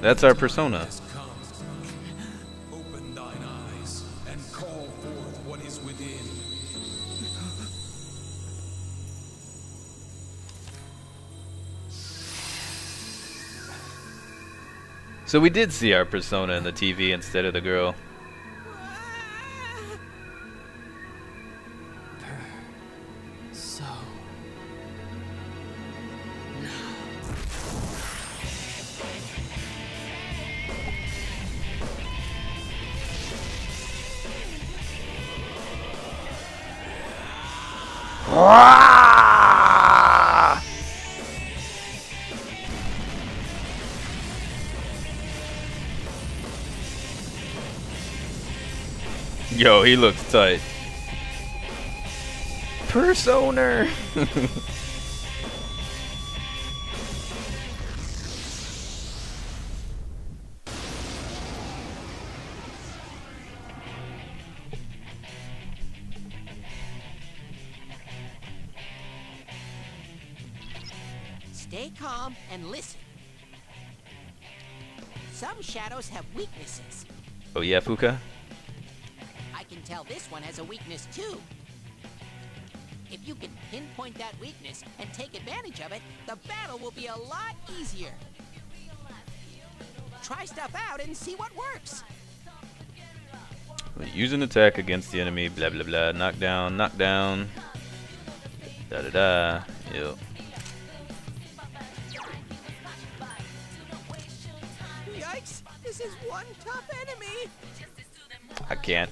That's our persona. Open thine eyes and call forth what is within. So we did see our persona in the TV instead of the girl. So... Yo, he looks tight. Persona. Stay calm and listen. Some shadows have weaknesses. Oh yeah, Fuka? I can tell this one has a weakness too. If you can pinpoint that weakness and take advantage of it, the battle will be a lot easier. Try stuff out and see what works. Use an attack against the enemy, blah blah blah, knock down, da da da. Yo. Yikes, this is one tough enemy. I can't.